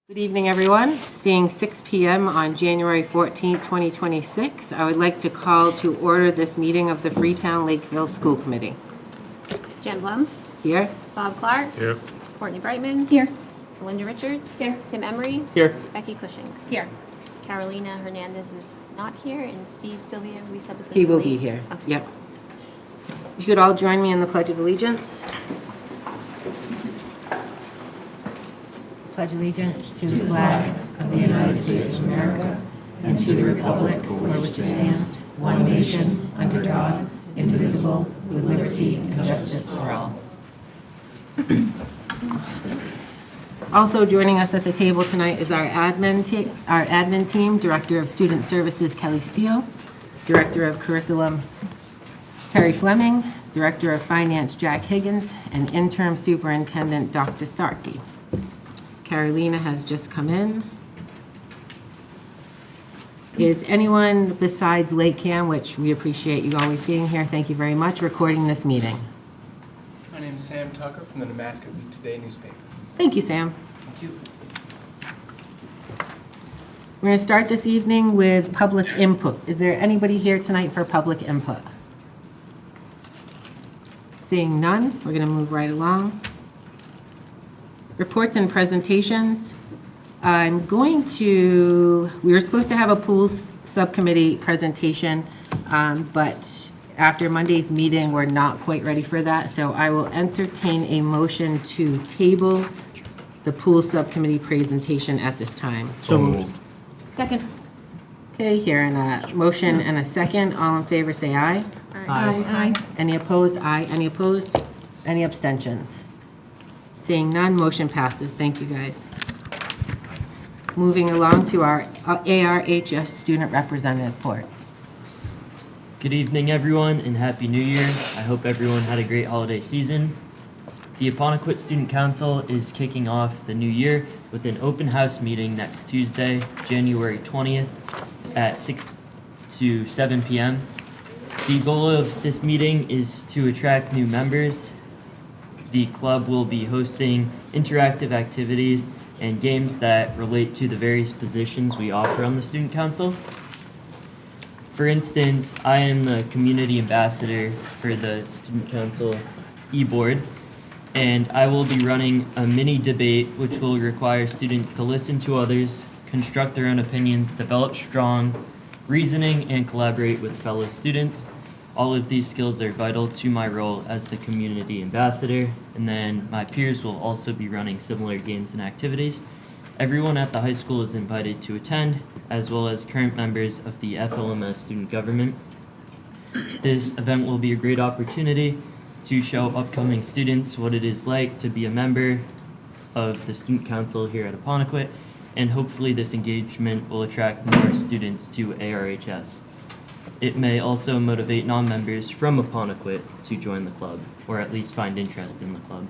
Good evening, everyone. Seeing 6 p.m. on January 14, 2026, I would like to call to order this meeting of the Freetown-Lakeville School Committee. Jen Blum. Here. Bob Clark. Here. Courtney Brightman. Here. Linda Richards. Here. Tim Emery. Here. Becky Cushing. Here. Carolina Hernandez is not here, and Steve Sylvia, we said was going to He will be here. Okay. Yep. You could all join me in the Pledge of Allegiance. Pledge allegiance to the flag of the United States of America and to the republic for which it stands, one nation, under God, indivisible, with liberty and justice for all. Also joining us at the table tonight is our admin team, Director of Student Services Kelly Steele, Director of Curriculum Terry Fleming, Director of Finance Jack Higgins, and Interim Superintendent Dr. Starkey. Carolina has just come in. Is anyone besides Lake Cam, which we appreciate you always being here, thank you very much, recording this meeting? My name is Sam Tucker from the Nebraska Week Today newspaper. Thank you, Sam. Thank you. We're going to start this evening with public input. Is there anybody here tonight for public input? Seeing none, we're going to move right along. Reports and presentations. We were supposed to have a pools subcommittee presentation, but after Monday's meeting, we're not quite ready for that. So I will entertain a motion to table the pool subcommittee presentation at this time. So moved. Second. Okay, here in a motion and a second. All in favor, say aye. Aye. Any opposed? Aye. Any opposed? Any abstentions? Seeing none, motion passes. Thank you, guys. Moving along to our ARHS student representative report. Good evening, everyone, and Happy New Year. I hope everyone had a great holiday season. The Apponequet Student Council is kicking off the new year with an open house meeting next Tuesday, January 20th at 6 to 7 p.m. The goal of this meeting is to attract new members. The club will be hosting interactive activities and games that relate to the various positions we offer on the Student Council. For instance, I am the community ambassador for the Student Council e-board, and I will be running a mini debate which will require students to listen to others, construct their own opinions, develop strong reasoning, and collaborate with fellow students. All of these skills are vital to my role as the community ambassador, and then my peers will also be running similar games and activities. Everyone at the high school is invited to attend, as well as current members of the FLMS student government. This event will be a great opportunity to show upcoming students what it is like to be a member of the Student Council here at Apponequet, and hopefully this engagement will attract more students to ARHS. It may also motivate non-members from Apponequet to join the club, or at least find interest in the club.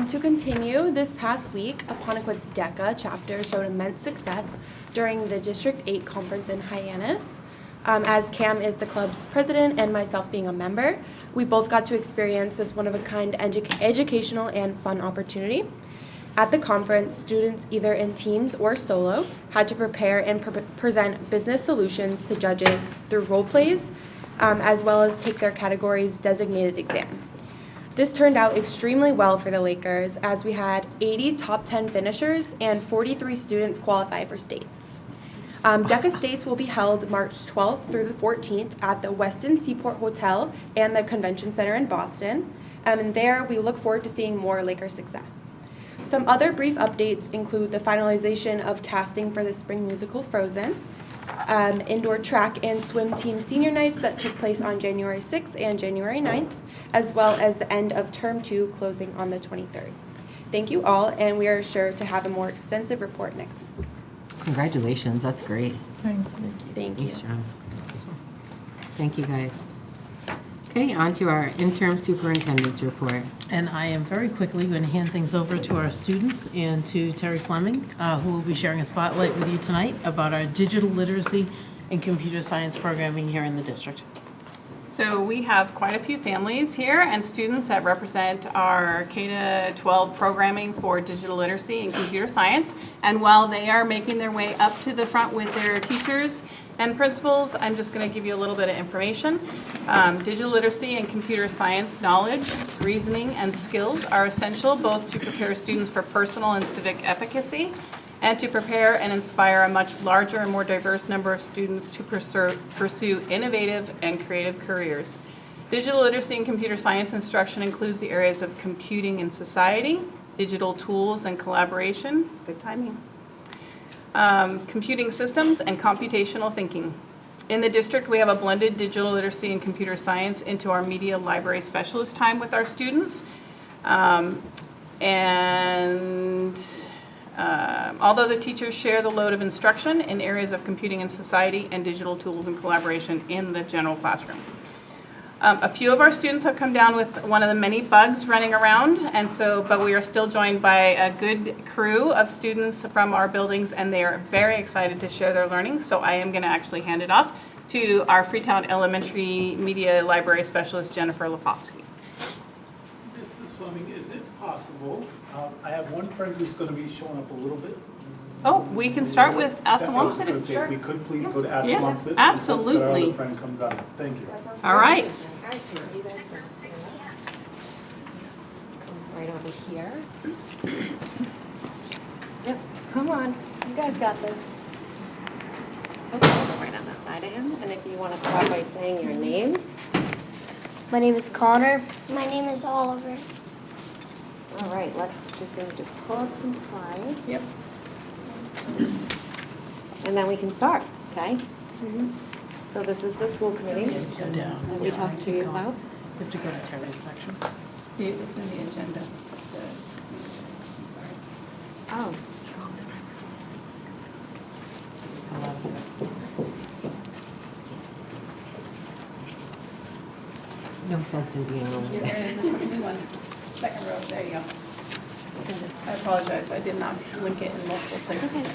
To continue, this past week, Apponequet's DECA chapter showed immense success during the District 8 conference in Hyannis. As Cam is the club's president and myself being a member, we both got to experience this one-of-a-kind educational and fun opportunity. At the conference, students, either in teams or solo, had to prepare and present business solutions to judges through role plays, as well as take their category's designated exam. This turned out extremely well for the Lakers, as we had 80 top 10 finishers and 43 students qualify for states. DECA States will be held March 12th through the 14th at the Westin Seaport Hotel and the Convention Center in Boston. And there, we look forward to seeing more Lakers success. Some other brief updates include the finalization of casting for the spring musical Frozen, indoor track and swim team senior nights that took place on January 6th and January 9th, as well as the end of term 2 closing on the 23rd. Thank you all, and we are sure to have a more extensive report next week. Congratulations, that's great. Thank you. Nice job. Thank you, guys. Okay, on to our interim superintendent's report. And I am very quickly going to hand things over to our students and to Terry Fleming, who will be sharing a spotlight with you tonight about our digital literacy and computer science programming here in the district. So we have quite a few families here and students that represent our K-12 programming for digital literacy and computer science. And while they are making their way up to the front with their teachers and principals, I'm just going to give you a little bit of information. Digital literacy and computer science knowledge, reasoning, and skills are essential both to prepare students for personal and civic efficacy and to prepare and inspire a much larger and more diverse number of students to pursue innovative and creative careers. Digital literacy and computer science instruction includes the areas of computing in society, digital tools and collaboration, good timing, computing systems, and computational thinking. In the district, we have a blended digital literacy and computer science into our media library specialist time with our students. Although the teachers share the load of instruction in areas of computing in society and digital tools and collaboration in the general classroom. A few of our students have come down with one of the many bugs running around, but we are still joined by a good crew of students from our buildings, and they are very excited to share their learning. So I am going to actually hand it off to our Freetown Elementary Media Library Specialist, Jennifer Lepofsky. Mrs. Fleming, is it possible? I have one friend who's going to be showing up a little bit. Oh, we can start with Assawamsett. If we could please go to Yeah, Assawamsett. absolutely. Our other friend comes on. Thank you. All right. Right over here. Yep, come on, you guys got this. Okay, right on the side of him, and if you want to start by saying your names. My name is Connor. My name is Oliver. All right, let's just pull up some slides. Yep. And then we can start, okay? So this is the school committee Go down. that we talked to you about. You have to go to Terry's section. It's in the agenda. Oh. No sense in being on. Here it is, it's a new one. Second row, there you go. I apologize, I did not link it in multiple places.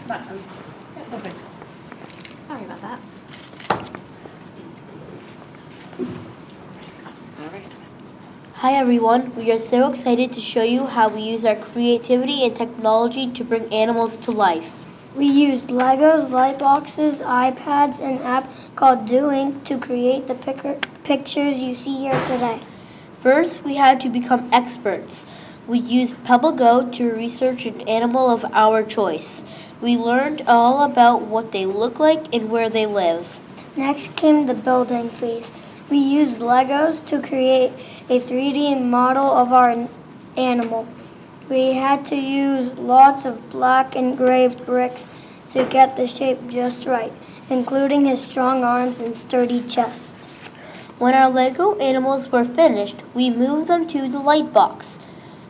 Yeah, perfect. Sorry about that. All right. Hi everyone, we are so excited to show you how we use our creativity and technology to bring animals to life. We used Legos, light boxes, iPads, and an app called Doing to create the pictures you see here today. First, we had to become experts. We used Pebble Go to research an animal of our choice. We learned all about what they look like and where they live. Next came the building phase. We used Legos to create a 3D model of our animal. We had to use lots of black and gray bricks to get the shape just right, including his strong arms and sturdy chest. When our Lego animals were finished, we moved them to the light box.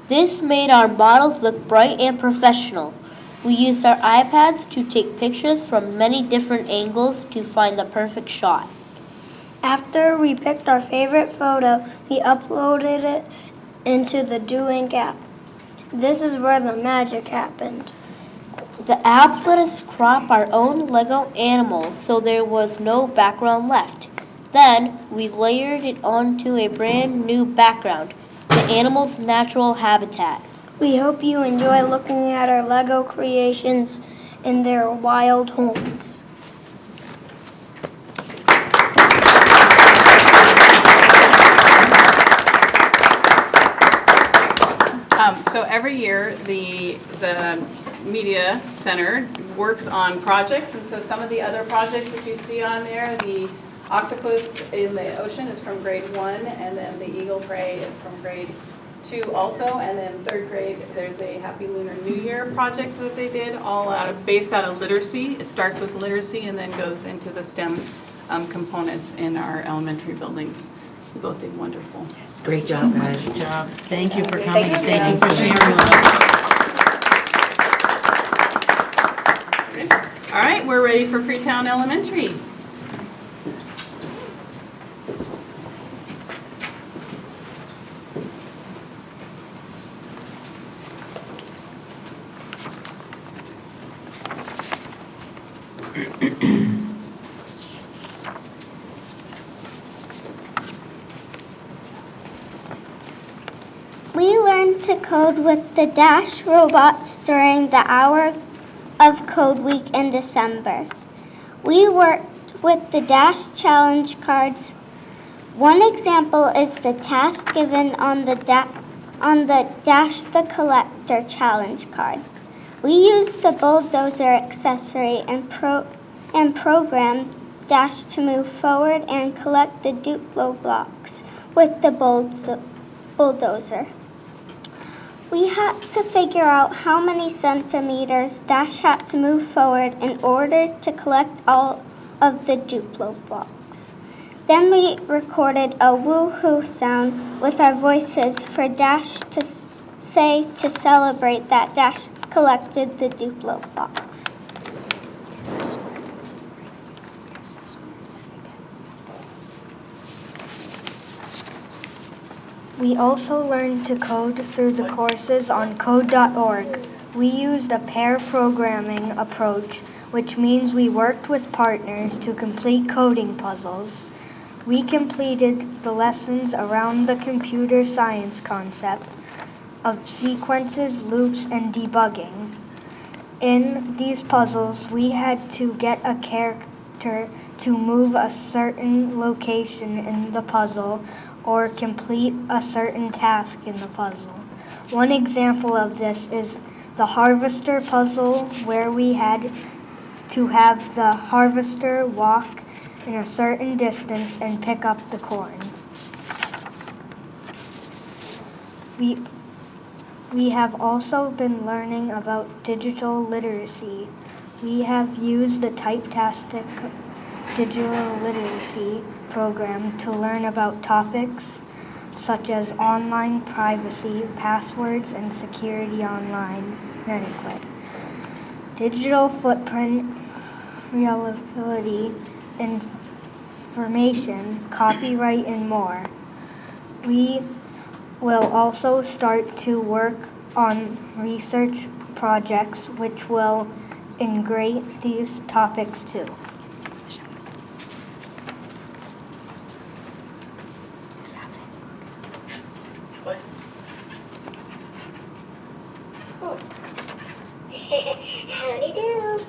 This made our models look bright and professional. We used our iPads to take pictures from many different angles to find the perfect shot. After we picked our favorite photo, we uploaded it into the Doing app. This is where the magic happened. The app let us crop our own Lego animal so there was no background left. Then we layered it onto a brand new background, the animal's natural habitat. We hope you enjoy looking at our Lego creations in their wild homes. So every year, the Media Center works on projects, and so some of the other projects that you see on there, the octopus in the ocean is from grade 1, and then the eagle prey is from grade 2 also, and then third grade, there's a Happy Lunar New Year project that they did, all based out of literacy. It starts with literacy and then goes into the STEM components in our elementary buildings. You both did wonderful. Great job, guys. Good job. Thank you for coming. Thank you for sharing with us. All right, we're ready for Freetown Elementary. to code with the Dash robots during the Hour of Code Week in December. We worked with the Dash challenge cards. One example is the task given on the Dash the Collector challenge card. We used the bulldozer accessory and programmed Dash to move forward and collect the Duplo blocks with the bulldozer. We had to figure out how many centimeters Dash had to move forward in order to collect all of the Duplo blocks. Then we recorded a woohoo sound with our voices for Dash to say to celebrate that Dash collected the Duplo blocks. We also learned to code through the courses on code.org. We used a pair programming approach, which means we worked with partners to complete coding puzzles. We completed the lessons around the computer science concept of sequences, loops, and debugging. In these puzzles, we had to get a character to move a certain location in the puzzle or complete a certain task in the puzzle. One example of this is the harvester puzzle, where we had to have the harvester walk in a certain distance and pick up the corn. We have also been learning about digital literacy. We have used the Typetastic digital literacy program to learn about topics such as online privacy, passwords, and security online etiquette, digital footprint, reliability, information, copyright, and more. We will also start to work on research projects which will integrate these topics too. Howdy do.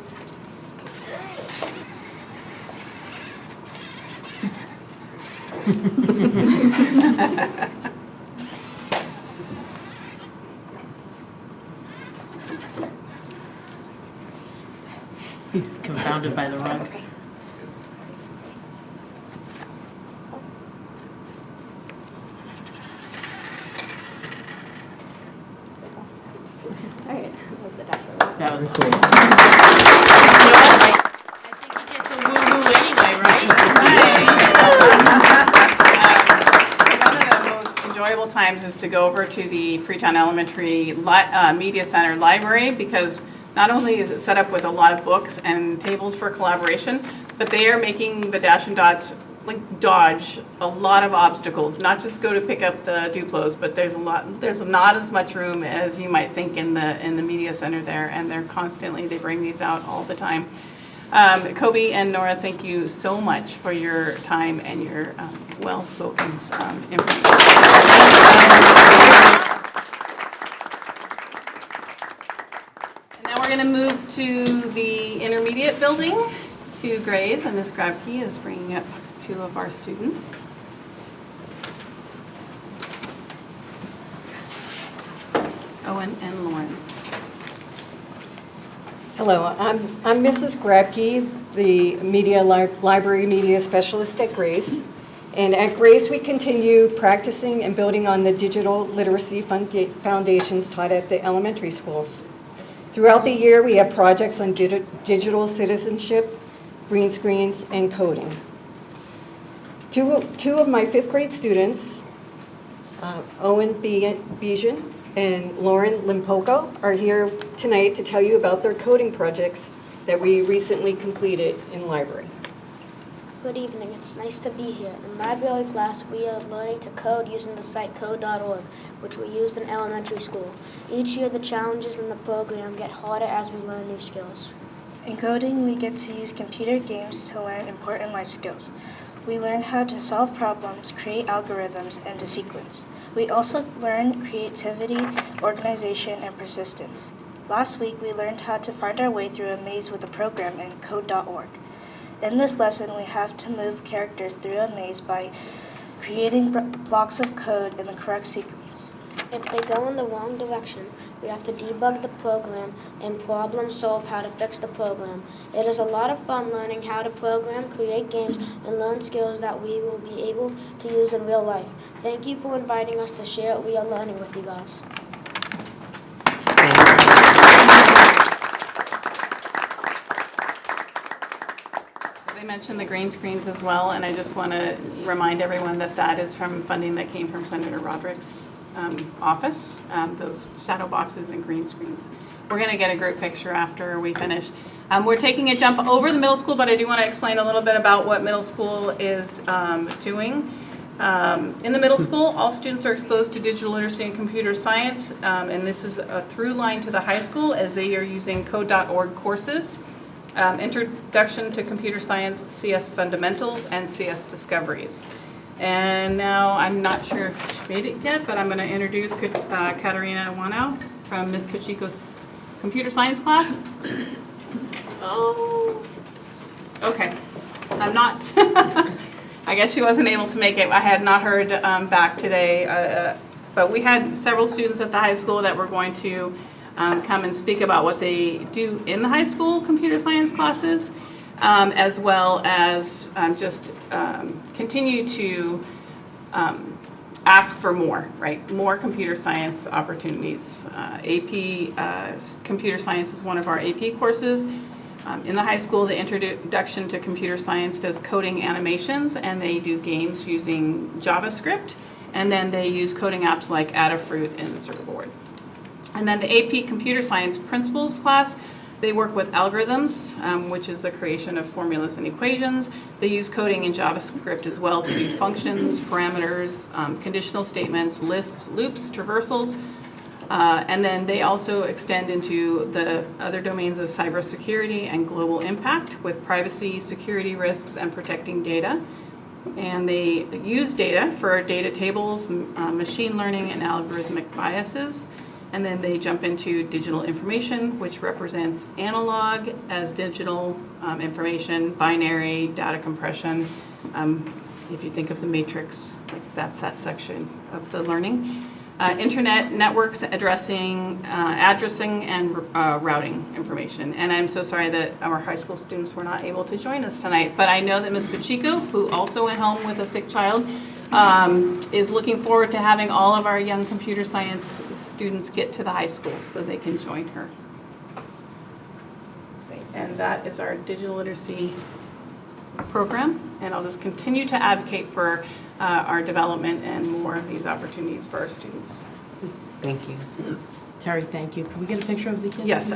He's confounded by the rug. All right, That was awesome. You know what? I think he gets a woo-woo anyway, right? One of the most enjoyable times is to go over to the Freetown Elementary Media Center Library, because not only is it set up with a lot of books and tables for collaboration, but they are making the Dash and Dots dodge a lot of obstacles, not just go to pick up the Duplos, but there's not as much room as you might think in the media center there, and they bring these out all the time. Kobe and Nora, thank you so much for your time and your well-spoken information. And now we're going to move to the intermediate building, to Grays, and Ms. Grabke is bringing up two of our students. Owen and Lauren. Hello, I'm Mrs. Grabke, the library media specialist at Grace. And at Grace, we continue practicing and building on the digital literacy foundations taught at the elementary schools. Throughout the year, we have projects on digital citizenship, green screens, and coding. Two of my fifth grade students, Owen Bijan and Lauren Limpoco, are here tonight to tell you about their coding projects that we recently completed in library. Good evening, it's nice to be here. In library class, we are learning to code using the site code.org, which we used in elementary school. Each year, the challenges in the program get harder as we learn new skills. In coding, we get to use computer games to learn important life skills. We learned how to solve problems, create algorithms, and to sequence. We also learned creativity, organization, and persistence. Last week, we learned how to find our way through a maze with a program in code.org. In this lesson, we have to move characters through a maze by creating blocks of code in the correct sequence. If they go in the wrong direction, we have to debug the program and problem solve how to fix the program. It is a lot of fun learning how to program, create games, and learn skills that we will be able to use in real life. Thank you for inviting us to share what we are learning with you guys. So they mentioned the green screens as well, and I just want to remind everyone that that is from funding that came from Senator Roderick's office, those shadow boxes and green screens. We're going to get a group picture after we finish. We're taking a jump over the middle school, but I do want to explain a little bit about what middle school is doing. In the middle school, all students are exposed to digital literacy and computer science, and this is a through line to the high school as they are using code.org courses, Introduction to Computer Science, CS Fundamentals, and CS Discoveries. And now, I'm not sure if she made it yet, but I'm going to introduce Katarina Wanow from Ms. Pacheco's computer science class. Oh, okay. I'm not, I guess she wasn't able to make it. I had not heard back today, but we had several students at the high school that were going to come and speak about what they do in the high school computer science classes. As well as just continue to ask for more, right? More computer science opportunities. AP Computer Science is one of our AP courses. In the high school, the Introduction to Computer Science does coding animations, and they do games using JavaScript, and then they use coding apps like Adafruit and Certboard. And then the AP Computer Science Principles class, they work with algorithms, which is the creation of formulas and equations. They use coding in JavaScript as well to do functions, parameters, conditional statements, lists, loops, traversals. And then they also extend into the other domains of cybersecurity and global impact with privacy, security risks, and protecting data. And they use data for data tables, machine learning, and algorithmic biases. And then they jump into digital information, which represents analog as digital information, binary, data compression. If you think of the matrix, like that's that section of the learning. Internet networks addressing and routing information. And I'm so sorry that our high school students were not able to join us tonight, but I know that Ms. Pacheco, who also went home with a sick child, is looking forward to having all of our young computer science students get to the high school so they can join her. And that is our digital literacy program, and I'll just continue to advocate for our development and more of these opportunities for our students. Thank you. Terry, thank you. Can we get a picture of the kids? Yes,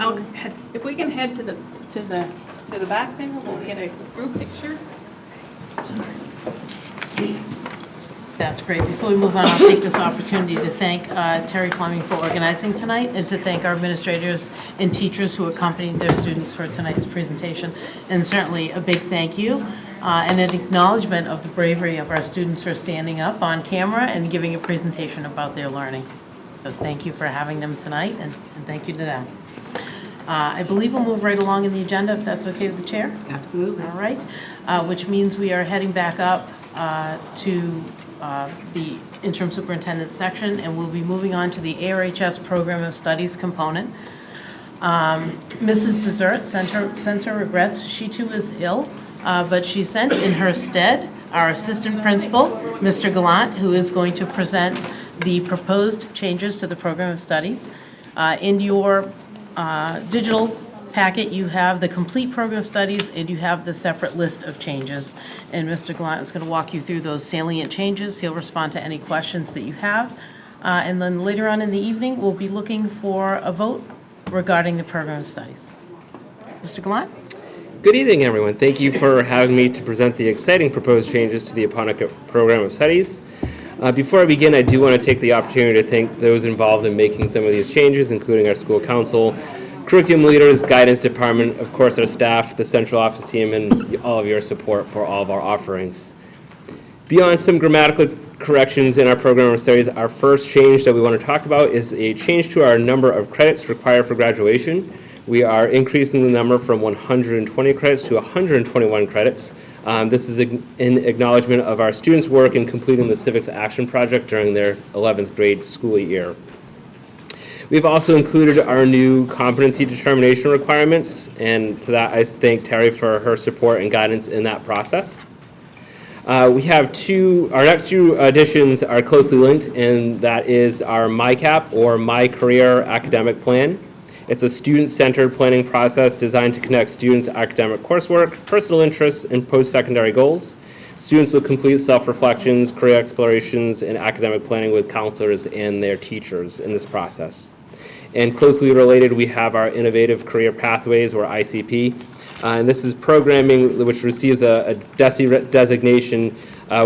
if we can head to the back there, we'll get a group picture. That's great. Before we move on, I'll take this opportunity to thank Terry Fleming for organizing tonight and to thank our administrators and teachers who accompanied their students for tonight's presentation. And certainly a big thank you and an acknowledgement of the bravery of our students for standing up on camera and giving a presentation about their learning. So thank you for having them tonight, and thank you to them. I believe we'll move right along in the agenda, if that's okay with the chair. Absolutely. All right, which means we are heading back up to the interim superintendent section, and we'll be moving on to the ARHS Program of Studies component. Mrs. Desert sends her regrets. She too is ill, but she sent in her stead our assistant principal, Mr. Gallant, who is going to present the proposed changes to the Program of Studies. In your digital packet, you have the complete Program of Studies, and you have the separate list of changes. And Mr. Gallant is going to walk you through those salient changes. He'll respond to any questions that you have. And then later on in the evening, we'll be looking for a vote regarding the Program of Studies. Mr. Gallant? Good evening, everyone. Thank you for having me to present the exciting proposed changes to the Apponequet Program of Studies. Before I begin, I do want to take the opportunity to thank those involved in making some of these changes, including our school council, curriculum leaders, guidance department, of course our staff, the central office team, and all of your support for all of our offerings. Beyond some grammatical corrections in our program of studies, our first change that we want to talk about is a change to our number of credits required for graduation. We are increasing the number from 120 credits to 121 credits. This is in acknowledgement of our students' work in completing the Civics Action Project during their 11th grade school year. We've also included our new competency determination requirements, and to that I thank Terry for her support and guidance in that process. We have our next two additions are closely linked, and that is our MyCap, or My Career Academic Plan. It's a student-centered planning process designed to connect students' academic coursework, personal interests, and post-secondary goals. Students will complete self-reflections, career explorations, and academic planning with counselors and their teachers in this process. And closely related, we have our Innovative Career Pathways, or ICP. And this is programming which receives a DESE designation,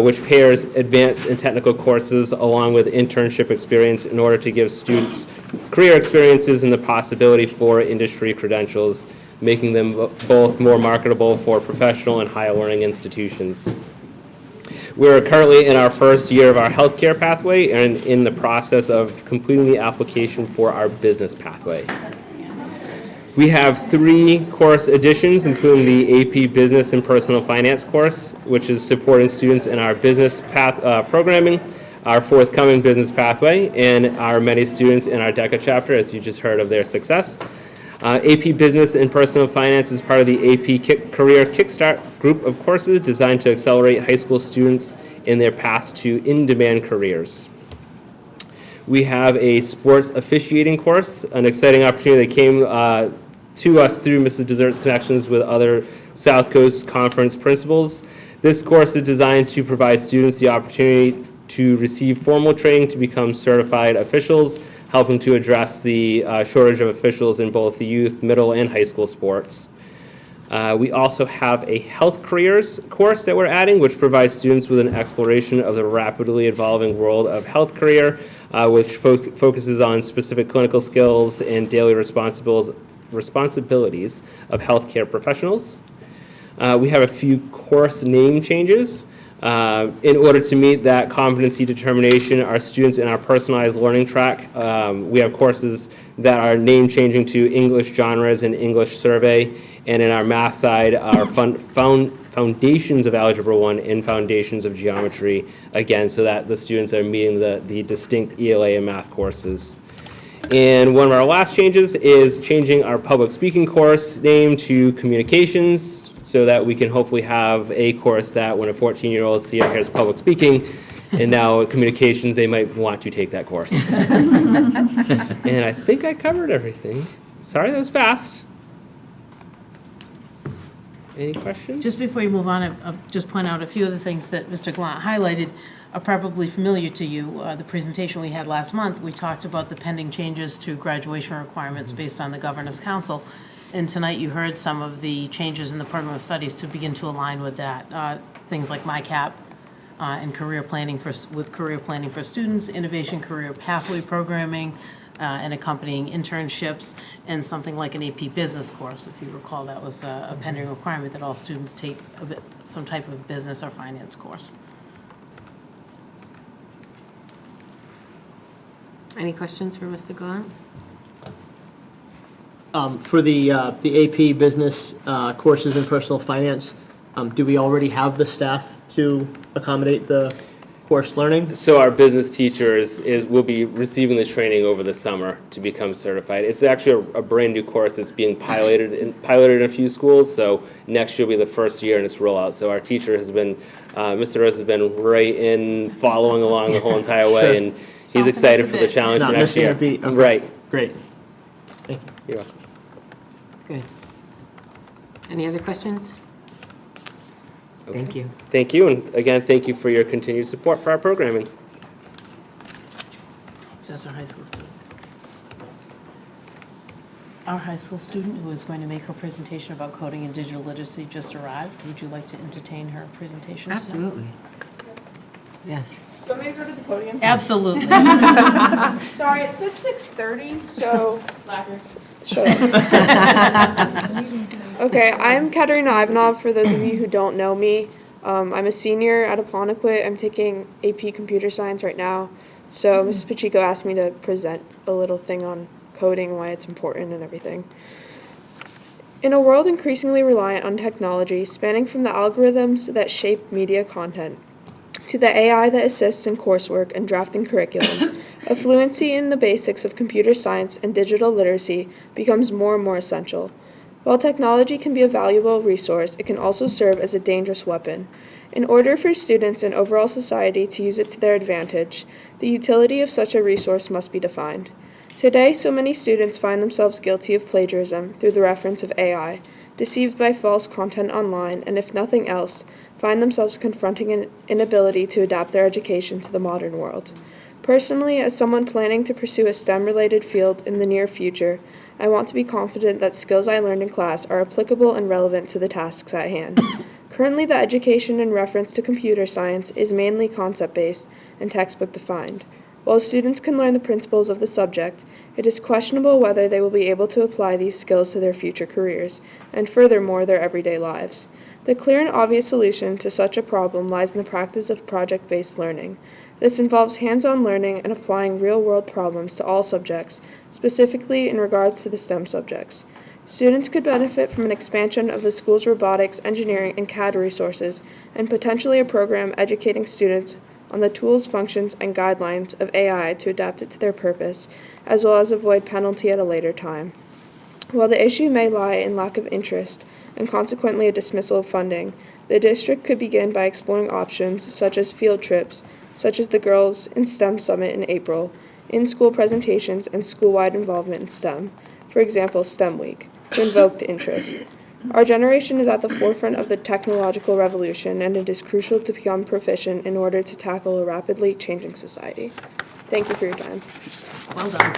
which pairs advanced and technical courses along with internship experience in order to give students career experiences and the possibility for industry credentials, making them both more marketable for professional and higher learning institutions. We're currently in our first year of our healthcare pathway and in the process of completing the application for our business pathway. We have 3 course additions, including the AP Business and Personal Finance course, which is supporting students in our business programming, our forthcoming business pathway, and our many students in our DECA chapter, as you just heard of their success. AP Business and Personal Finance is part of the AP Career Kickstart group of courses designed to accelerate high school students in their path to in-demand careers. We have a sports officiating course, an exciting opportunity that came to us through Mrs. Desert's connections with other South Coast Conference principals. This course is designed to provide students the opportunity to receive formal training to become certified officials, helping to address the shortage of officials in both the youth, middle, and high school sports. We also have a health careers course that we're adding, which provides students with an exploration of the rapidly evolving world of health career, which focuses on specific clinical skills and daily responsibilities of healthcare professionals. We have a few course name changes. In order to meet that competency determination, our students in our personalized learning track, we have courses that are name changing to English genres and English survey, and in our math side, our Foundations of Algebra 1 and Foundations of Geometry, again, so that the students are meeting the distinct ELA and math courses. And one of our last changes is changing our public speaking course name to Communications, so that we can hopefully have a course that when a 14-year-old hears public speaking and now communications, they might want to take that course. And I think I covered everything. Sorry, that was fast. Any questions? Just before you move on, I'll just point out a few of the things that Mr. Gallant highlighted are probably familiar to you. The presentation we had last month, we talked about the pending changes to graduation requirements based on the Governor's Council. And tonight you heard some of the changes in the program of studies to begin to align with that. Things like MyCap and career planning with career planning for students, innovation career pathway programming, and accompanying internships, and something like an AP business course. If you recall, that was a pending requirement that all students take some type of business or finance course. Any questions for Mr. Gallant? For the AP Business courses in personal finance, do we already have the staff to accommodate the course learning? So our business teachers will be receiving the training over the summer to become certified. It's actually a brand new course that's being piloted in a few schools. So next year will be the first year in its rollout. So our teacher has been, Mr. Rose has been right in following along the whole entire way, Sure. and he's excited for the challenge Not for next missing year. a beat. Okay. Right. Great. Thank you. You're welcome. Good. Any other questions? Okay. Thank you. Thank you, and again, thank you for your continued support for our programming. That's our high school student. Our high school student who is going to make her presentation about coding and digital literacy just arrived. Would you like to entertain her presentation tonight? Absolutely. Yes. Do you want me to go to the podium? Absolutely. Sorry, it said 6:30, so. Slacker. Shut up. Okay, I'm Katerina Ivanov, for those of you who don't know me. I'm a senior at Apponequet. I'm taking AP Computer Science right now. So Mrs. Pacheco asked me to present a little thing on coding, why it's important and everything. In a world increasingly reliant on technology, spanning from the algorithms that shape media content to the AI that assists in coursework and drafting curriculum, a fluency in the basics of computer science and digital literacy becomes more and more essential. While technology can be a valuable resource, it can also serve as a dangerous weapon. In order for students and overall society to use it to their advantage, the utility of such a resource must be defined. Today, so many students find themselves guilty of plagiarism through the reference of AI, deceived by false content online, and if nothing else, find themselves confronting an inability to adapt their education to the modern world. Personally, as someone planning to pursue a STEM-related field in the near future, I want to be confident that skills I learned in class are applicable and relevant to the tasks at hand. Currently, the education in reference to computer science is mainly concept-based and textbook-defined. While students can learn the principles of the subject, it is questionable whether they will be able to apply these skills to their future careers, and furthermore, their everyday lives. The clear and obvious solution to such a problem lies in the practice of project-based learning. This involves hands-on learning and applying real-world problems to all subjects, specifically in regards to the STEM subjects. Students could benefit from an expansion of the school's robotics, engineering, and CAD resources, and potentially a program educating students on the tools, functions, and guidelines of AI to adapt it to their purpose, as well as avoid penalty at a later time. While the issue may lie in lack of interest, and consequently a dismissal of funding, the district could begin by exploring options such as field trips, such as the Girls in STEM Summit in April, in-school presentations, and school-wide involvement in STEM, for example, STEM Week, to invoke the interest. Our generation is at the forefront of the technological revolution, and it is crucial to become proficient in order to tackle a rapidly changing society. Thank you for your time. Well done.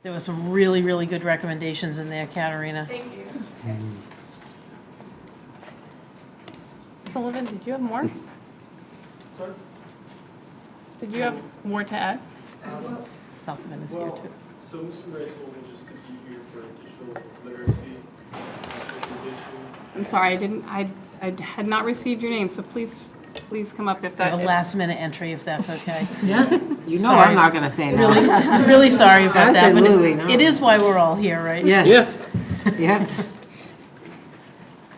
There were some really, really good recommendations in there, Katarina. Thank you. Sullivan, did you have more? Sorry? Did you have more to add? Sullivan is here too. So Mr. Wright told me just to be here for digital literacy presentation. I'm sorry, I had not received your name, so please come up if that. A last-minute entry, if that's okay. Yeah, you know Sorry. I'm not gonna say no. Really sorry about that, but Absolutely not. it is why we're all here, right? Yeah. Yeah.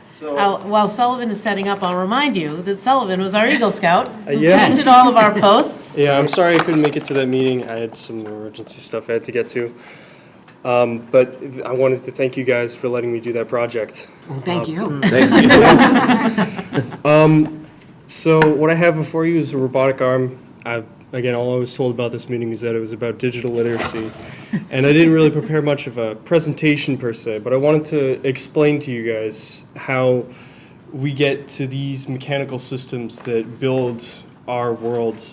So, While Sullivan is setting up, I'll remind you that Sullivan was our Eagle Scout, who yeah. painted all of our posts. Yeah, I'm sorry I couldn't make it to that meeting. I had some emergency stuff I had to get to. But I wanted to thank you guys for letting me do that project. Well, thank you. Thank you. So what I have before you is a robotic arm. Again, all I was told about this meeting is that it was about digital literacy. And I didn't really prepare much of a presentation per se, but I wanted to explain to you guys how we get to these mechanical systems that build our world,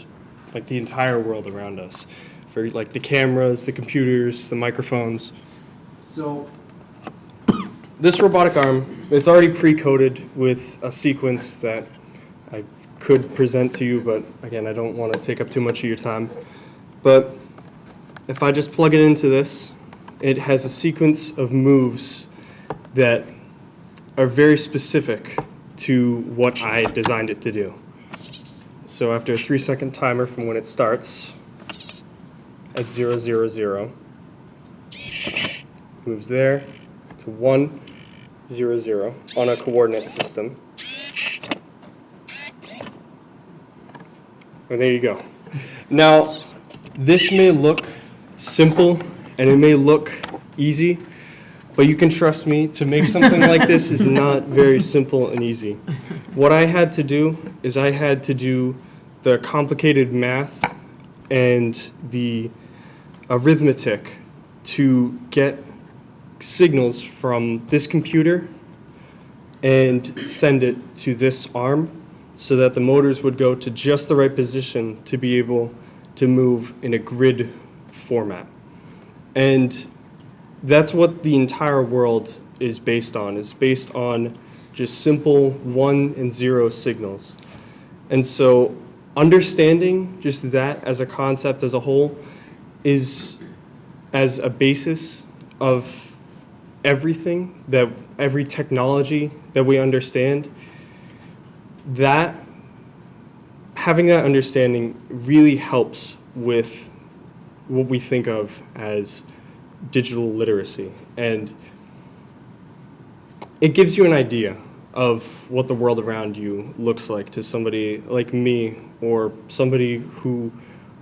like the entire world around us. For like the cameras, the computers, the microphones. So this robotic arm, it's already pre-coded with a sequence that I could present to you, but again, I don't want to take up too much of your time. But if I just plug it into this, it has a sequence of moves that are very specific to what I designed it to do. So after a 3-second timer from when it starts, at 0, 0, 0, moves there to 1, 0, 0 on a coordinate system. And there you go. Now, this may look simple and it may look easy, but you can trust me, to make something like this is not very simple and easy. What I had to do is I had to do the complicated math and the arithmetic to get signals from this computer and send it to this arm so that the motors would go to just the right position to be able to move in a grid format. And that's what the entire world is based on. It's based on just simple 1 and 0 signals. And so understanding just that as a concept as a whole is as a basis of everything, that every technology that we understand, that having that understanding really helps with what we think of as digital literacy. And it gives you an idea of what the world around you looks like to somebody like me or somebody who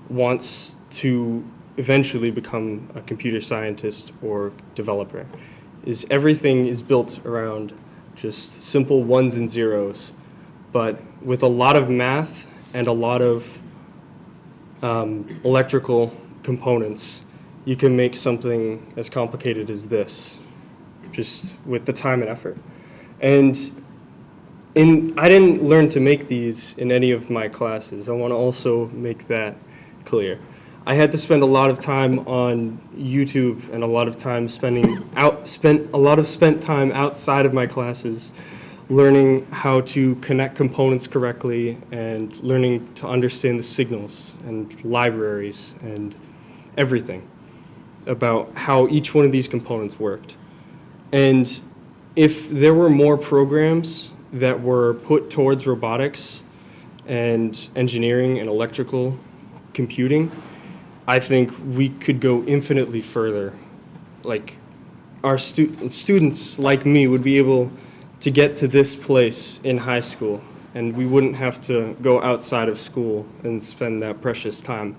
wants to eventually become a computer scientist or developer. Is everything is built around just simple ones and zeros, but with a lot of math and a lot of electrical components, you can make something as complicated as this, just with the time and effort. And I didn't learn to make these in any of my classes. I want to also make that clear. I had to spend a lot of time on YouTube and a lot of time spent time outside of my classes learning how to connect components correctly and learning to understand the signals and libraries and everything about how each one of these components worked. And if there were more programs that were put towards robotics and engineering and electrical computing, I think we could go infinitely further. Like our students like me would be able to get to this place in high school, and we wouldn't have to go outside of school and spend that precious time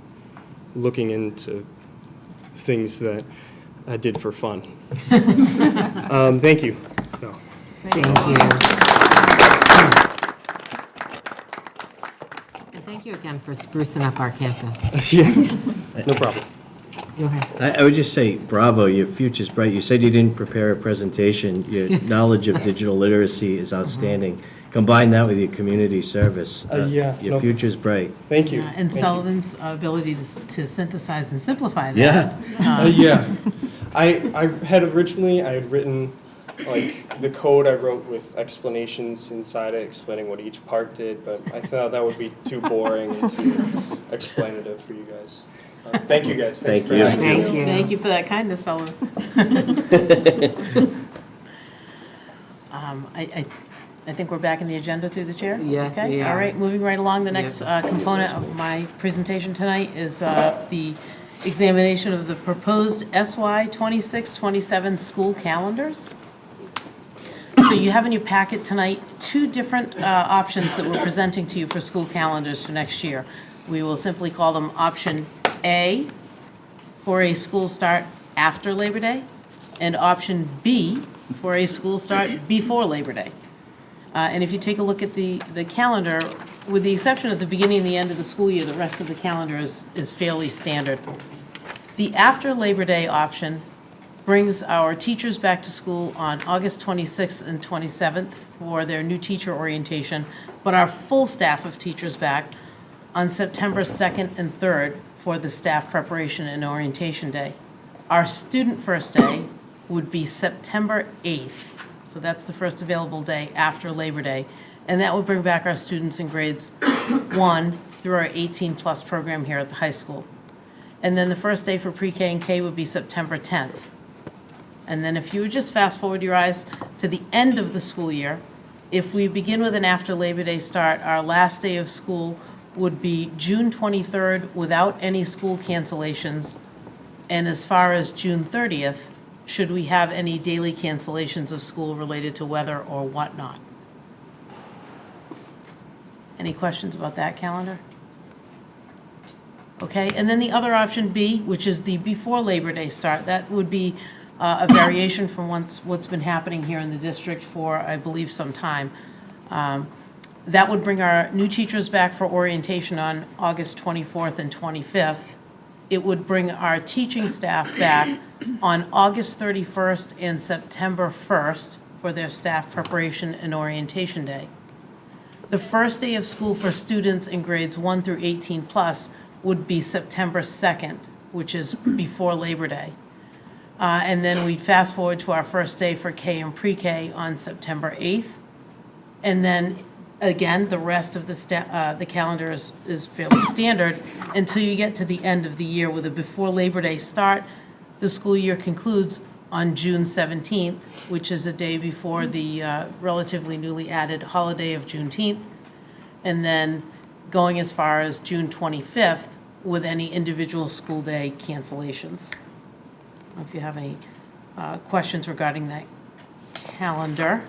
looking into things that I did for fun. Thank you. No. Thank you. And thank you again for sprucing up our campus. Yeah, no problem. Go ahead. I would just say, bravo, your future's bright. You said you didn't prepare a presentation. Your knowledge of digital literacy is outstanding. Combine that with your community service. Your future's bright. Thank you. And Sullivan's ability to synthesize and simplify that. Yeah. I had written like the code I wrote with explanations inside it explaining what each part did, but I thought that would be too boring and too explanative for you guys. Thank you guys. Thank for you. having me. Thank you. Thank you for that kindness, Sullivan. I think we're back in the agenda through the chair? Yes, Okay. we are. All right, moving right along. The next component of my presentation tonight is the examination of the proposed SY 26-27 school calendars. So you have in your packet tonight two different options that we're presenting to you for school calendars for next year. We will simply call them option A for a school start after Labor Day, and option B for a school start before Labor Day. And if you take a look at the calendar, with the exception of the beginning and the end of the school year, the rest of the calendar is fairly standard. The after Labor Day option brings our teachers back to school on August 26th and 27th for their new teacher orientation, but our full staff of teachers back on September 2nd and 3rd for the staff preparation and orientation day. Our student first day would be September 8th. So that's the first available day after Labor Day. And that would bring back our students in grades 1 through our 18-plus program here at the high school. And then the first day for pre-K and K would be September 10th. And then if you would just fast forward your eyes to the end of the school year, if we begin with an after Labor Day start, our last day of school would be June 23rd without any school cancellations. And as far as June 30th, should we have any daily cancellations of school related to weather or whatnot. Any questions about that calendar? Okay, and then the other option B, which is the before Labor Day start, that would be a variation from what's been happening here in the district for, I believe, some time. That would bring our new teachers back for orientation on August 24th and 25th. It would bring our teaching staff back on August 31st and September 1st for their staff preparation and orientation day. The first day of school for students in grades 1 through 18 plus would be September 2nd, which is before Labor Day. And then we'd fast forward to our first day for K and pre-K on September 8th. And then again, the rest of the calendar is fairly standard until you get to the end of the year with a before Labor Day start. The school year concludes on June 17th, which is a day before the relatively newly added holiday of Juneteenth, and then going as far as June 25th with any individual school day cancellations. I don't know if you have any questions regarding that calendar.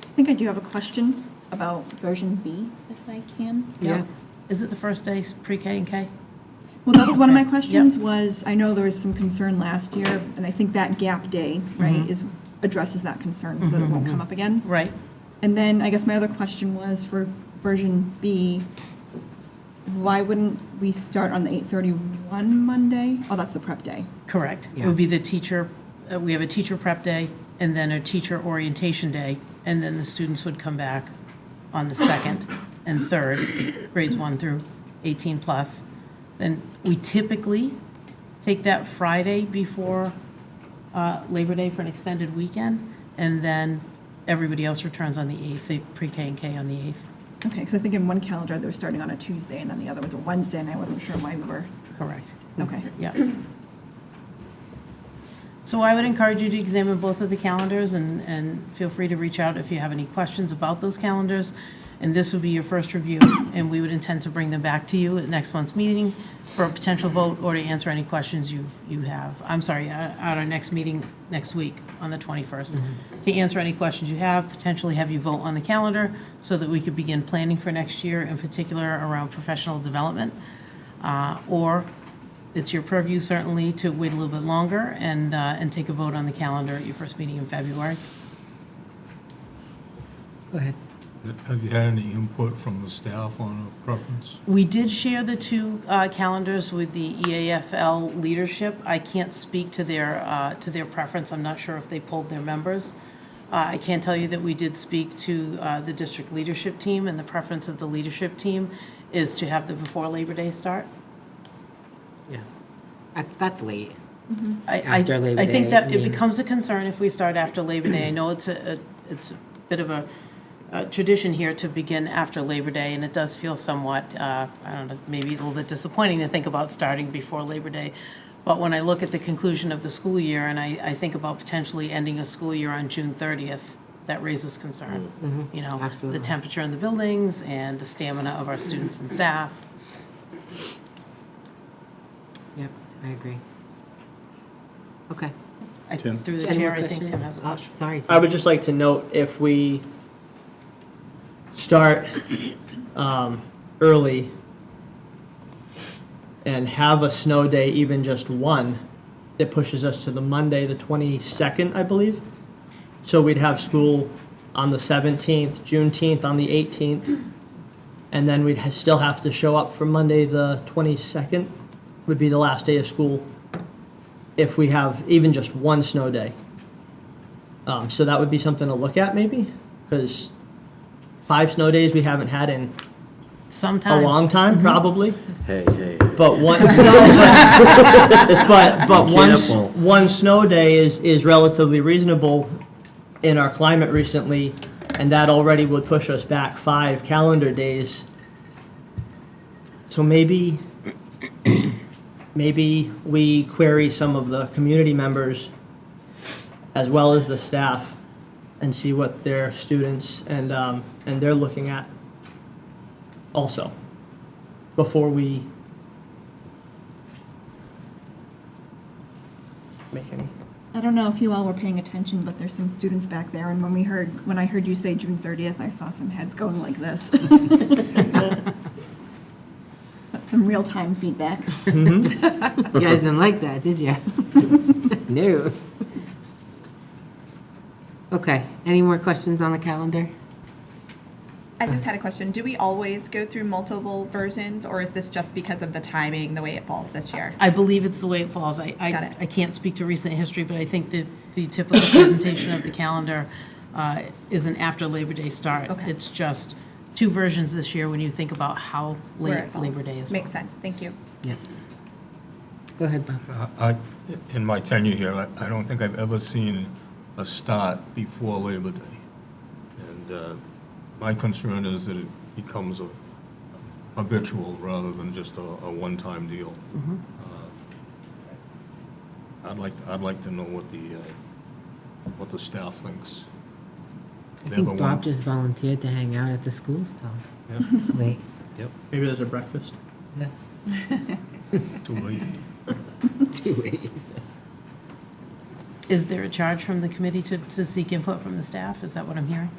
I think I do have a question about version B, if I can. Yeah. Is it the first day pre-K and K? Well, that was one of my Okay. questions, Yep. was I know there was some concern last year, and I think that gap day, right, Mhm. addresses that concern so that it won't come up again. Right. And then I guess my other question was for version B, why wouldn't we start on the 8:31 Monday? Oh, that's the prep day. Correct. It would be the teacher, we have a teacher prep day and then a teacher orientation day, and then the students would come back on the 2nd and 3rd, grades 1 through 18 plus. Then we typically take that Friday before Labor Day for an extended weekend, and then everybody else returns on the 8th, the pre-K and K on the 8th. Okay, because I think in one calendar they were starting on a Tuesday and then the other was a Wednesday, and I wasn't sure why we were. Correct. Okay. Yeah. So I would encourage you to examine both of the calendars and feel free to reach out if you have any questions about those calendars. And this would be your first review, and we would intend to bring them back to you at next month's meeting for a potential vote or to answer any questions you have. I'm sorry, at our next meeting next week on the 21st. To answer any questions you have, potentially have you vote on the calendar so that we could begin planning for next year, in particular around professional development. Or it's your purview certainly to wait a little bit longer and take a vote on the calendar at your first meeting in February. Go ahead. Have you had any input from the staff on a preference? We did share the two calendars with the EAFL leadership. I can't speak to their preference. I'm not sure if they polled their members. I can tell you that we did speak to the district leadership team, and the preference of the leadership team is to have the before Labor Day start. Yeah, that's late. I After Labor think Day, that I it mean- becomes a concern if we start after Labor Day. I know it's a bit of a tradition here to begin after Labor Day, and it does feel somewhat, I don't know, maybe a little bit disappointing to think about starting before Labor Day. But when I look at the conclusion of the school year and I think about potentially ending a school year on June 30th, that raises concern. You know, the temperature in the buildings and the stamina of our students and staff. Yep, I agree. Okay. Through the Any chair, more I think questions? Tim has a Oh, question. sorry, Tim. I would just like to note, if we start early and have a snow day, even just one, it pushes us to the Monday, the 22nd, I believe. So we'd have school on the 17th, Juneteenth on the 18th, and then we'd still have to show up for Monday, the 22nd, would be the last day of school, if we have even just one snow day. So that would be something to look at maybe, because 5 snow days we haven't had in Sometime. a long time, probably. Hey. But one, but Careful. one snow day is relatively reasonable in our climate recently, and that already would push us back 5 calendar days. So maybe we query some of the community members as well as the staff and see what their students and they're looking at also before we make any. I don't know if you all were paying attention, but there's some students back there, and when I heard you say June 30th, I saw some heads going like this. That's some real-time feedback. You guys didn't like that, did you? No. Okay, any more questions on the calendar? I just had a question. Do we always go through multiple versions, or is this just because of the timing, the way it falls this year? I believe it's the way it falls. Got it. I can't speak to recent history, but I think that the typical presentation of the calendar is an after Labor Day start. Okay. It's just 2 versions this year when you think about how Where late it falls. Labor Day is. Makes sense. Thank you. Yeah. Go ahead, Bob. In my tenure here, I don't think I've ever seen a start before Labor Day. And my concern is that it becomes a habitual rather than just a one-time deal. I'd like to know what the staff thinks. I They're think the Bob one- just volunteered to hang out at the school still. Yeah. Late. Yep. Maybe there's a breakfast. Yeah. Too late. Too late. Is there a charge from the committee to seek input from the staff? Is that what I'm hearing?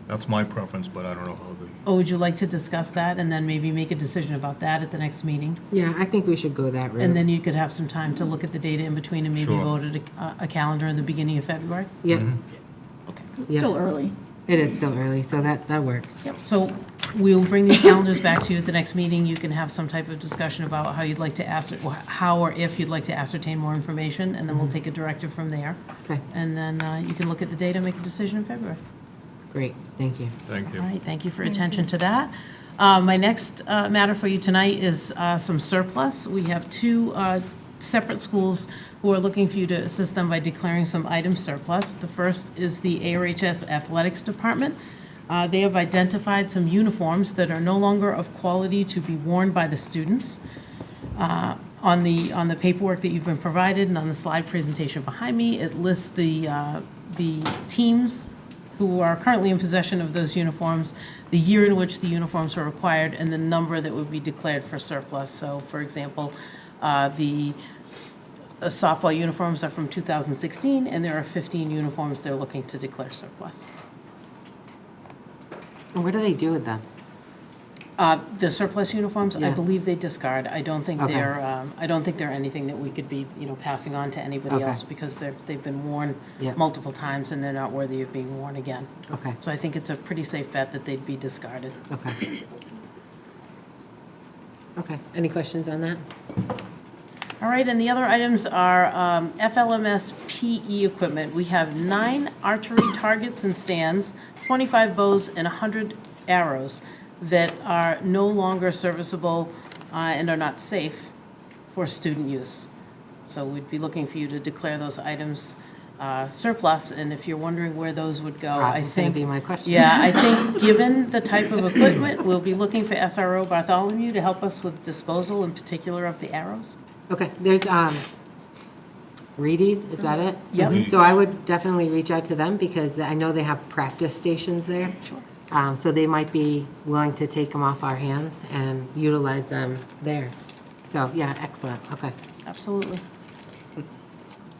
That's my preference, but I don't know how the, Or would you like to discuss that and then maybe make a decision about that at the next meeting? Yeah, I think we should go that route. And then you could have some time to look at the data in between and maybe Sure. vote at a calendar in the beginning of February? Yep. It's Yep. still early. It is still early, so that works. Yep. So we'll bring these calendars back to you at the next meeting. You can have some type of discussion about how you'd like to how or if you'd like to ascertain more information, and then we'll take a directive from there. Okay. And then you can look at the data and make a decision in February. Great, thank you. thank you. All right, thank you for your attention to that. My next matter for you tonight is some surplus. We have two separate schools who are looking for you to assist them by declaring some items surplus. The first is the ARHS Athletics Department. They have identified some uniforms that are no longer of quality to be worn by the students. On the paperwork that you've been provided and on the slide presentation behind me, it lists the teams who are currently in possession of those uniforms, the year in which the uniforms were required, and the number that would be declared for surplus. So, for example, the softball uniforms are from 2016, and there are 15 uniforms they're looking to declare surplus. And what do they do with them? The surplus uniforms, I Yeah. believe they discard. I don't think Okay. they're anything that we could be, passing on to anybody Okay. else because they've been worn Yeah. multiple times and they're not worthy of being worn again. Okay. So I think it's a pretty safe bet that they'd be discarded. Okay. Okay, any questions on that? All right, and the other items are FLMS PE equipment. We have 9 archery targets and stands, 25 bows, and 100 arrows that are no longer serviceable and are not safe for student use. So we'd be looking for you to declare those items surplus, and if you're wondering where those would go, That I was gonna think. be my question. Yeah, I think, given the type of equipment, we'll be looking for SRO Bartholomew to help us with disposal, in particular of the arrows. Okay, there's Reedy's, is that it? Yep. Reedy's. So I would definitely reach out to them because I know they have practice stations there. Sure. So they might be willing to take them off our hands and utilize them there. So, yeah, excellent, okay. Absolutely.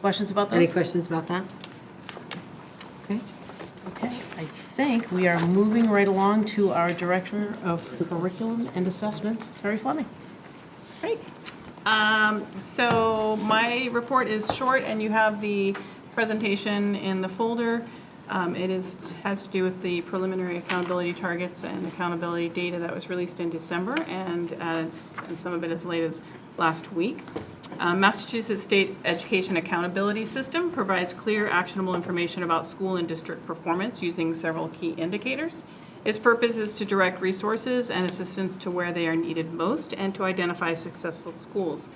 Questions about those? Any questions about that? Okay. Okay, I think we are moving right along to our Director of Curriculum and Assessment, Terry Fleming. Great. So my report is short, and you have the presentation in the folder. Has to do with the preliminary accountability targets and accountability data that was released in December, and some of it as late as last week. Massachusetts State Education Accountability System provides clear, actionable information about school and district performance using several key indicators. Its purpose is to direct resources and assistance to where they are needed most and to identify successful schools.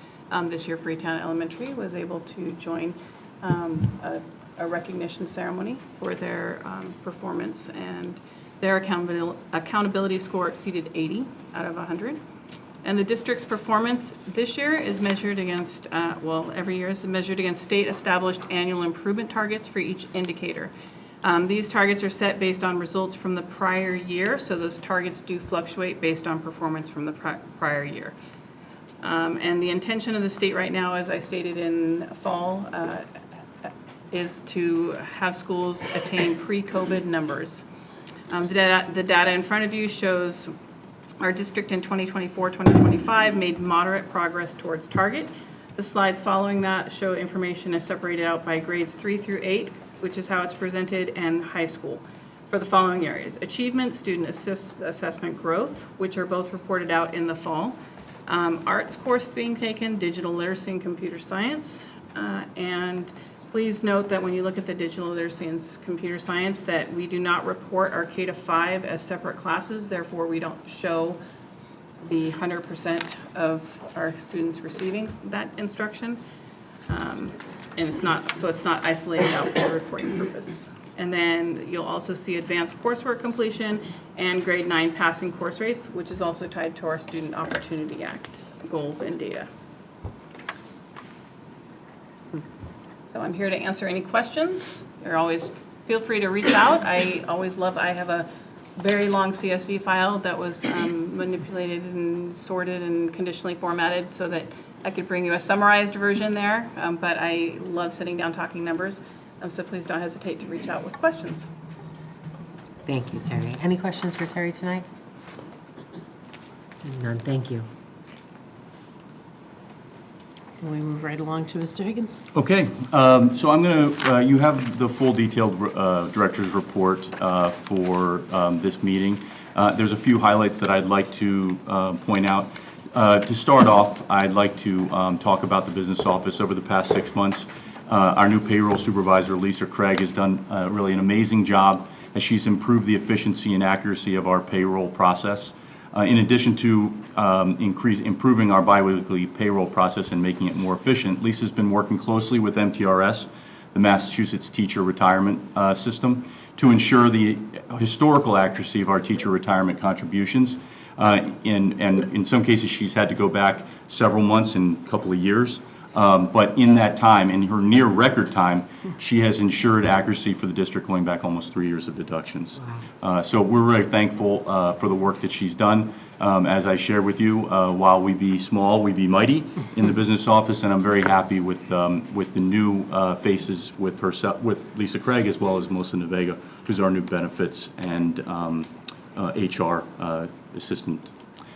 This year, Freetown Elementary was able to join a recognition ceremony for their performance, and their accountability score exceeded 80 out of 100. And the district's performance this year is measured against, every year is measured against state-established annual improvement targets for each indicator. These targets are set based on results from the prior year, so those targets do fluctuate based on performance from the prior year. And the intention of the state right now, as I stated in fall, is to have schools attain pre-COVID numbers. The data in front of you shows our district in 2024-2025 made moderate progress towards target. The slides following that show information is separated out by grades 3 through 8, which is how it's presented, and high school for the following areas: achievement, student assessment growth, which are both reported out in the fall, arts course being taken, digital literacy and computer science, and please note that when you look at the digital literacy and computer science, that we do not report our K-5 as separate classes, therefore we don't show the 100% of our students receiving that instruction. And it's not isolated out for reporting purpose. And then you'll also see advanced coursework completion and grade 9 passing course rates, which is also tied to our Student Opportunity Act goals and data. So I'm here to answer any questions. You're always, feel free to reach out. I have a very long CSV file that was manipulated and sorted and conditionally formatted so that I could bring you a summarized version there, but I love sitting down talking numbers, so please don't hesitate to reach out with questions. Thank you, Terry. Any questions for Terry tonight? Seeing none, thank you. Can we move right along to Mr. Higgins? Okay, so I'm going to, you have the full detailed director's report for this meeting. There's a few highlights that I'd like to point out. To start off, I'd like to talk about the business office over the past 6 months. Our new payroll supervisor, Lisa Craig, has done really an amazing job as she's improved the efficiency and accuracy of our payroll process. In addition to improving our biweekly payroll process and making it more efficient, Lisa's been working closely with MTRS, the Massachusetts Teacher Retirement System, to ensure the historical accuracy of our teacher retirement contributions. And in some cases, she's had to go back several months and a couple of years. But in that time, in her near record time, she has ensured accuracy for the district going back almost 3 years of deductions. So we're very thankful for the work that she's done. As I shared with you, while we be small, we be mighty in the business office, and I'm very happy with the new faces with Lisa Craig as well as Melissa Navega, who's our new benefits and HR assistant.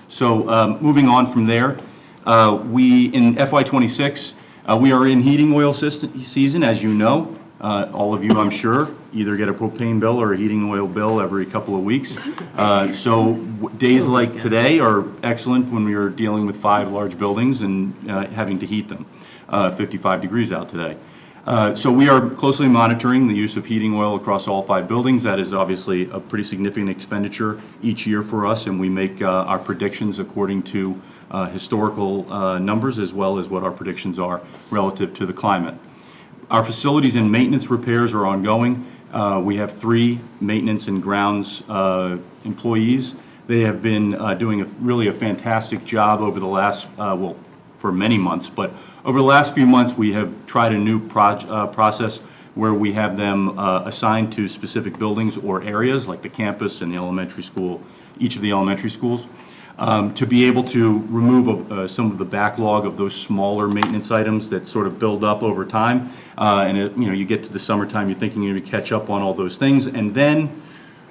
So moving on from there. We, in FY26, we are in heating oil season, as you know. All of you, I'm sure, either get a propane bill or a heating oil bill every couple of weeks. So days like today are excellent when we are dealing with 5 large buildings and having to heat them. 55 degrees out today. So we are closely monitoring the use of heating oil across all 5 buildings. That is obviously a pretty significant expenditure each year for us, and we make our predictions according to historical numbers as well as what our predictions are relative to the climate. Our facilities and maintenance repairs are ongoing. We have 3 maintenance and grounds employees. They have been doing really a fantastic job over the last, for many months, but over the last few months we have tried a new process where we have them assigned to specific buildings or areas like the campus and the elementary school, each of the elementary schools, to be able to remove some of the backlog of those smaller maintenance items that sort of build up over time. And you get to the summertime, you're thinking you're going to catch up on all those things, and then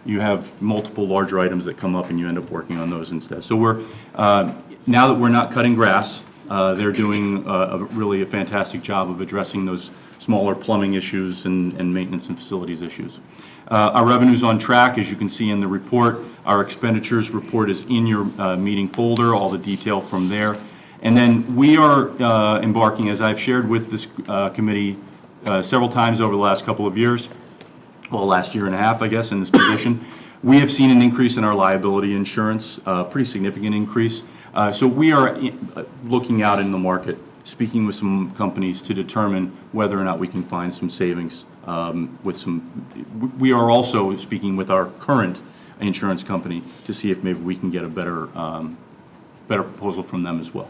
you have multiple larger items that come up and you end up working on those instead. So we're, now that we're not cutting grass, they're doing really a fantastic job of addressing those smaller plumbing issues and maintenance and facilities issues. Our revenue's on track, as you can see in the report. Our expenditures report is in your meeting folder, all the detail from there. And then we are embarking, as I've shared with this committee several times over the last couple of years, well, last year and a half, I guess, in this position, we have seen an increase in our liability insurance, pretty significant increase. So we are looking out in the market, speaking with some companies to determine whether or not we can find some savings with some. We are also speaking with our current insurance company to see if maybe we can get a better proposal from them as well.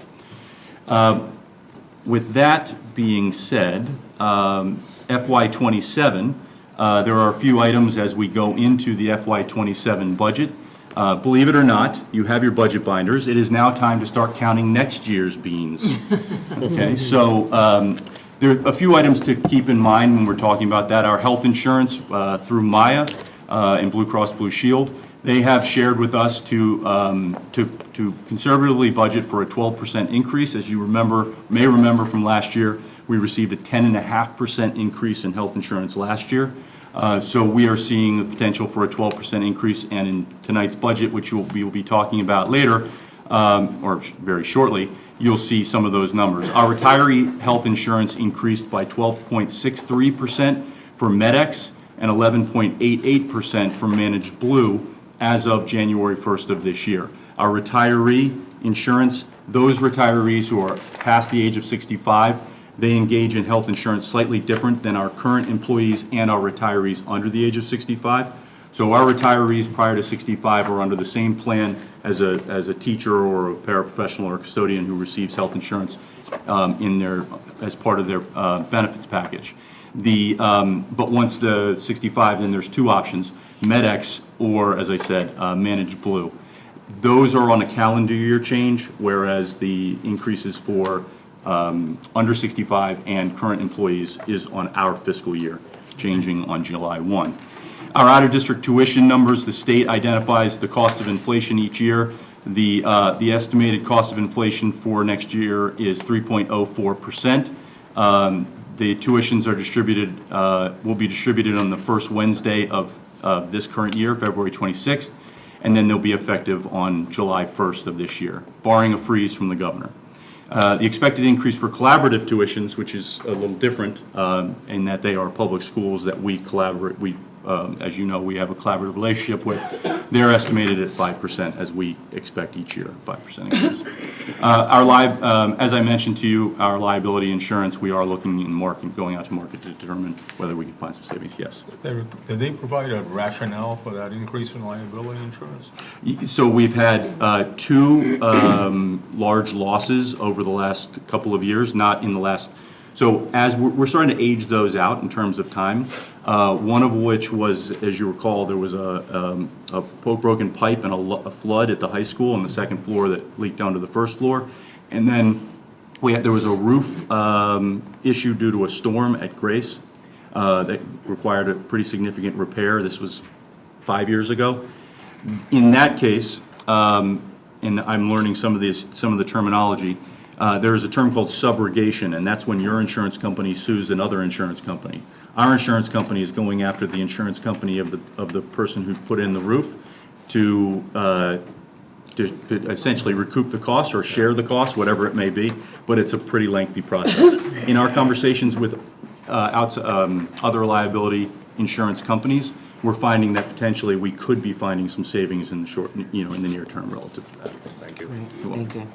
With that being said, FY27, there are a few items as we go into the FY27 budget. Believe it or not, you have your budget binders. It is now time to start counting next year's beans. Okay, so there are a few items to keep in mind when we're talking about that. Our health insurance through Maya and Blue Cross Blue Shield, they have shared with us to conservatively budget for a 12% increase. As you may remember from last year, we received a 10.5% increase in health insurance last year. So we are seeing the potential for a 12% increase, and in tonight's budget, which we will be talking about later, or very shortly, you'll see some of those numbers. Our retiree health insurance increased by 12.63% for MedX and 11.88% for Managed Blue as of January 1st of this year. Our retiree insurance, those retirees who are past the age of 65, they engage in health insurance slightly different than our current employees and our retirees under the age of 65. So our retirees prior to 65 are under the same plan as a teacher or a paraprofessional or a custodian who receives health insurance in their, as part of their benefits package. But once the 65, then there's two options, MedX or, as I said, Managed Blue. Those are on a calendar year change, whereas the increases for under 65 and current employees is on our fiscal year, changing on July 1. Our out-of-district tuition numbers, the state identifies the cost of inflation each year. The estimated cost of inflation for next year is 3.04%. The tuitions are distributed, will be distributed on the first Wednesday of this current year, February 26th, and then they'll be effective on July 1st of this year, barring a freeze from the governor. The expected increase for collaborative tuitions, which is a little different in that they are public schools that we collaborate, as you know, we have a collaborative relationship with. They're estimated at 5%, as we expect each year, 5% increase. As I mentioned to you, our liability insurance, we are looking in market, going out to market to determine whether we can find some savings. Yes. Did they provide a rationale for that increase in liability insurance? So we've had two large losses over the last couple of years, not in the last. So as we're starting to age those out in terms of time, one of which was, as you recall, there was a broken pipe and a flood at the high school on the second floor that leaked down to the first floor. And then there was a roof issue due to a storm at Grace that required a pretty significant repair. This was 5 years ago. In that case, and I'm learning some of the terminology, there is a term called subrogation, and that's when your insurance company sues another insurance company. Our insurance company is going after the insurance company of the person who put in the roof to essentially recoup the cost or share the cost, whatever it may be, but it's a pretty lengthy process. In our conversations with other liability insurance companies, we're finding that potentially we could be finding some savings in the near term relative to that. Thank you. Thank you.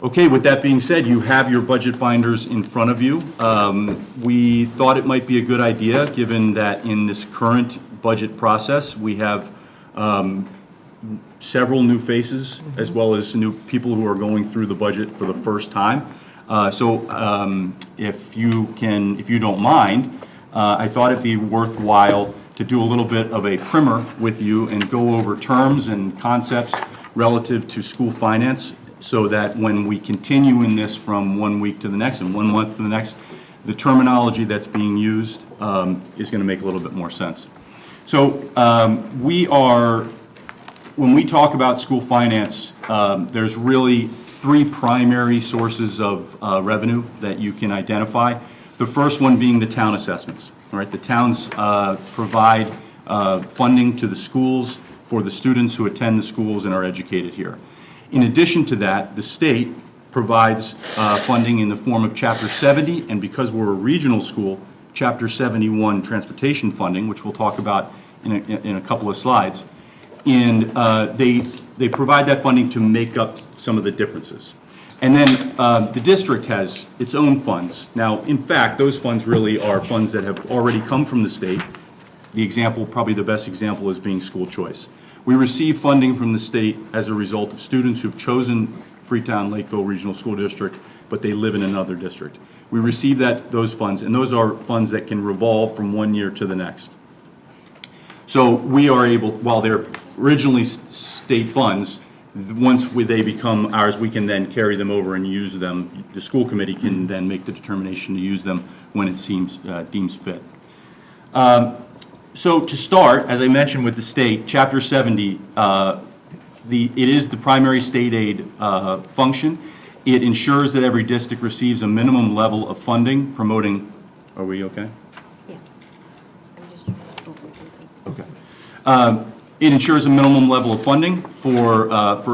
Okay, with that being said, you have your budget binders in front of you. We thought it might be a good idea, given that in this current budget process, we have several new faces, as well as new people who are going through the budget for the first time. If you don't mind, I thought it'd be worthwhile to do a little bit of a primer with you and go over terms and concepts relative to school finance, so that when we continue in this from 1 week to the next and 1 month to the next, the terminology that's being used is going to make a little bit more sense. So when we talk about school finance, there's really three primary sources of revenue that you can identify. The first one being the town assessments. All right, the towns provide funding to the schools for the students who attend the schools and are educated here. In addition to that, the state provides funding in the form of Chapter 70, and because we're a regional school, Chapter 71 transportation funding, which we'll talk about in a couple of slides. And they provide that funding to make up some of the differences. And then the district has its own funds. Now, in fact, those funds really are funds that have already come from the state. The example, probably the best example, is being school choice. We receive funding from the state as a result of students who've chosen Freetown-Lakeville Regional School District, but they live in another district. We receive those funds, and those are funds that can revolve from 1 year to the next. So we are able, while they're originally state funds, once they become ours, we can then carry them over and use them. The school committee can then make the determination to use them when it deems fit. So to start, as I mentioned with the state, Chapter 70, it is the primary state aid function. It ensures that every district receives a minimum level of funding promoting, are we okay? Yes. I'm just trying to open something. Okay. It ensures a minimum level of funding for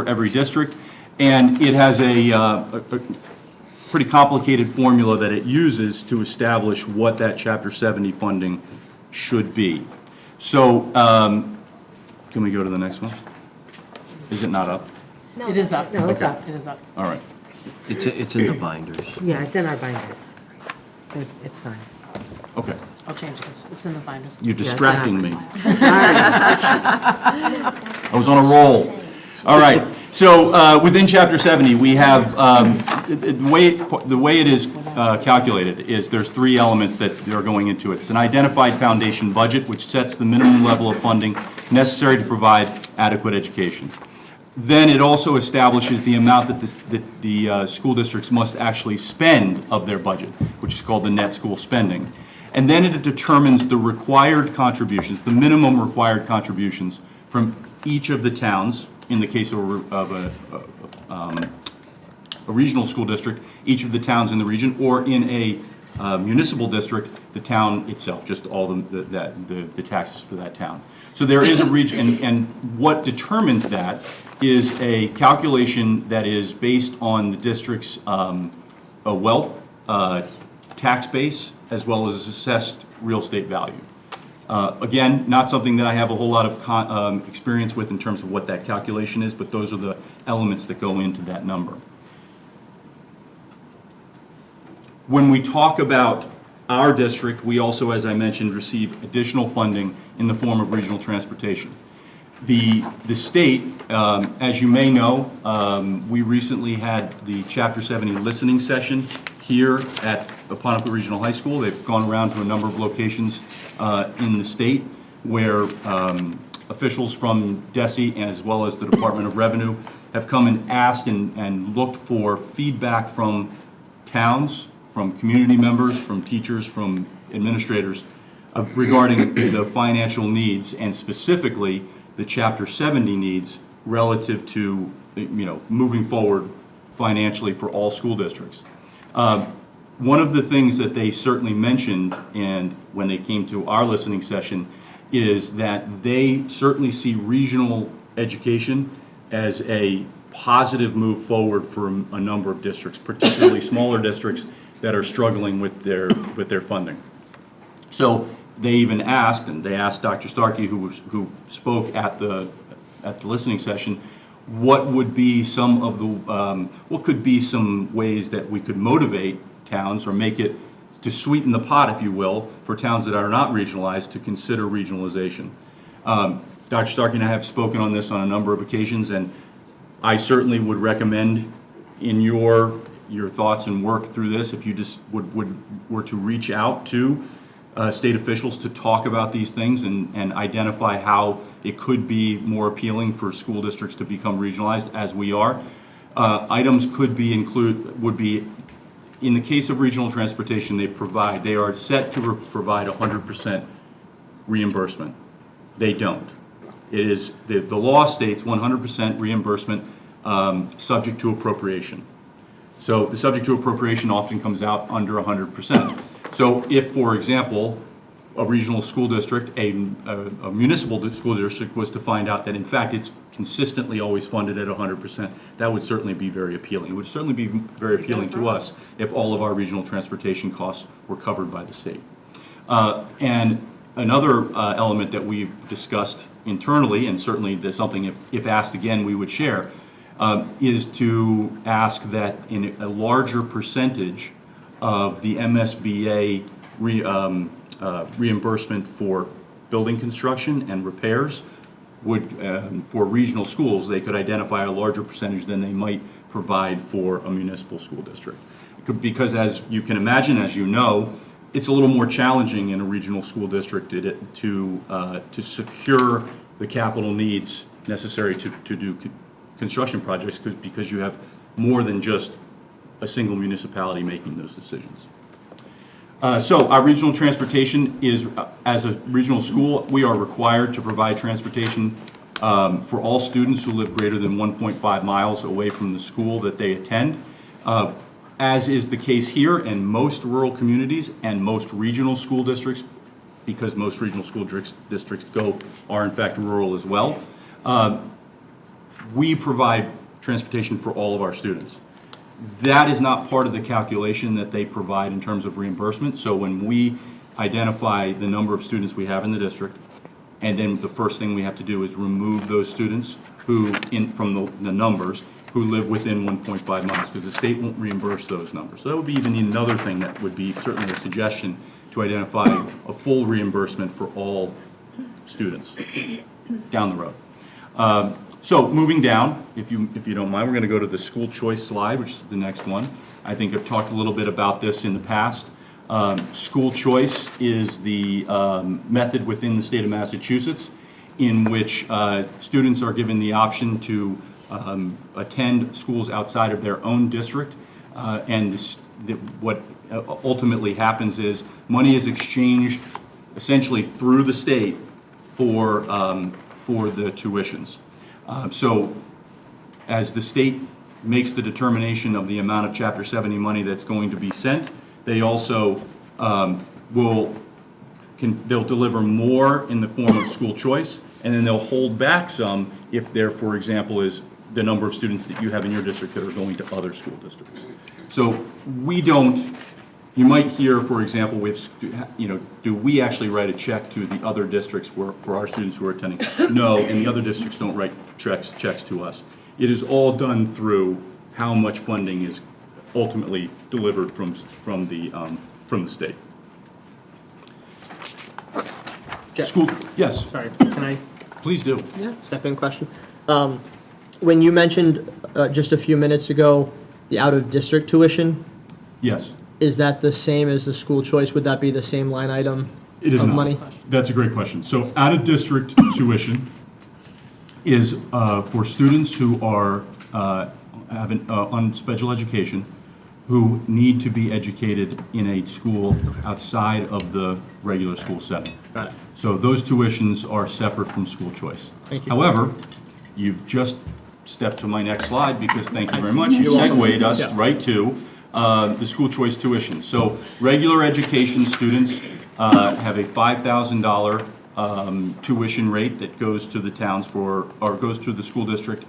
every district, and it has a pretty complicated formula that it uses to establish what that Chapter 70 funding should be. So, can we go to the next one? Is it not up? No, It is up. No, it's Okay. up. It is up. All right. It's in the binders. Yeah, it's in our binders. It's fine. Okay. I'll change this. It's in the binders. You're distracting me. Sorry. I was on a roll. All right. So within Chapter 70, we have the way it is calculated is there's three elements that are going into it. It's an identified foundation budget, which sets the minimum level of funding necessary to provide adequate education. Then it also establishes the amount that the school districts must actually spend of their budget, which is called the net school spending. And then it determines the required contributions, the minimum required contributions from each of the towns, in the case of a regional school district, each of the towns in the region, or in a municipal district, the town itself, just all the taxes for that town. So there is a region, and what determines that is a calculation that is based on the district's wealth, tax base, as well as assessed real estate value. Again, not something that I have a whole lot of experience with in terms of what that calculation is, but those are the elements that go into that number. When we talk about our district, we also, as I mentioned, receive additional funding in the form of regional transportation. The state, as you may know, we recently had the Chapter 70 listening session here at Apponequet Regional High School. They've gone around to a number of locations in the state where officials from DESE as well as the Department of Revenue have come and asked and looked for feedback from towns, from community members, from teachers, from administrators regarding the financial needs and specifically the Chapter 70 needs relative to, moving forward financially for all school districts. One of the things that they certainly mentioned, and when they came to our listening session, is that they certainly see regional education as a positive move forward for a number of districts, particularly smaller districts that are struggling with their funding. So they even asked, and they asked Dr. Starkey, who spoke at the listening session, what would be some of the what could be some ways that we could motivate towns or make it to sweeten the pot, if you will, for towns that are not regionalized to consider regionalization. Dr. Starkey and I have spoken on this on a number of occasions, and I certainly would recommend in your thoughts and work through this, if you just were to reach out to state officials to talk about these things and identify how it could be more appealing for school districts to become regionalized as we are. Items would be in the case of regional transportation, they are set to provide 100% reimbursement. They don't. It is, the law states 100% reimbursement subject to appropriation. So the subject to appropriation often comes out under 100%. So if, for example, a regional school district, a municipal school district was to find out that in fact it's consistently always funded at 100%, that would certainly be very appealing. It would certainly be very appealing to us if all of our regional transportation costs were covered by the state. And another element that we've discussed internally, and certainly there's something if asked again we would share, is to ask that in a larger percentage of the MSBA reimbursement for building construction and repairs would, for regional schools, they could identify a larger percentage than they might provide for a municipal school district. Because as you can imagine, as you know, it's a little more challenging in a regional school district to secure the capital needs necessary to do construction projects because you have more than just a single municipality making those decisions. So our regional transportation is, as a regional school, we are required to provide transportation for all students who live greater than 1.5 miles away from the school that they attend. As is the case here in most rural communities and most regional school districts, because most regional school districts are in fact rural as well. We provide transportation for all of our students. That is not part of the calculation that they provide in terms of reimbursement. So when we identify the number of students we have in the district, and then the first thing we have to do is remove those students who, from the numbers, who live within 1.5 miles, because the state won't reimburse those numbers. So that would be even another thing that would be certainly a suggestion to identify a full reimbursement for all students down the road. So moving down, if you don't mind, we're going to go to the school choice slide, which is the next one. I think I've talked a little bit about this in the past. School choice is the method within the state of Massachusetts in which students are given the option to attend schools outside of their own district. What ultimately happens is money is exchanged essentially through the state for the tuitions. So as the state makes the determination of the amount of Chapter 70 money that's going to be sent, they also they'll deliver more in the form of school choice, and then they'll hold back some if there, for example, is the number of students that you have in your district that are going to other school districts. So you might hear, for example, do we actually write a check to the other districts for our students who are attending? No, and the other districts don't write checks to us. It is all done through how much funding is ultimately delivered from the state. School, yes. Sorry, can I? Please do. Yeah. Step in question. When you mentioned just a few minutes ago the out-of-district tuition, yes. Is that the same as the school choice? Would that be the same line item It is of not. money? That's a great question. So out-of-district tuition is for students who are on special education who need to be educated in a school outside of the regular school setting. Got it. So those tuitions are separate from school choice. Thank you. However, you've just stepped to my next slide because thank you very much. You segued us right to the school choice tuition. So regular education students have a $5,000 tuition rate that goes to the towns or goes to the school district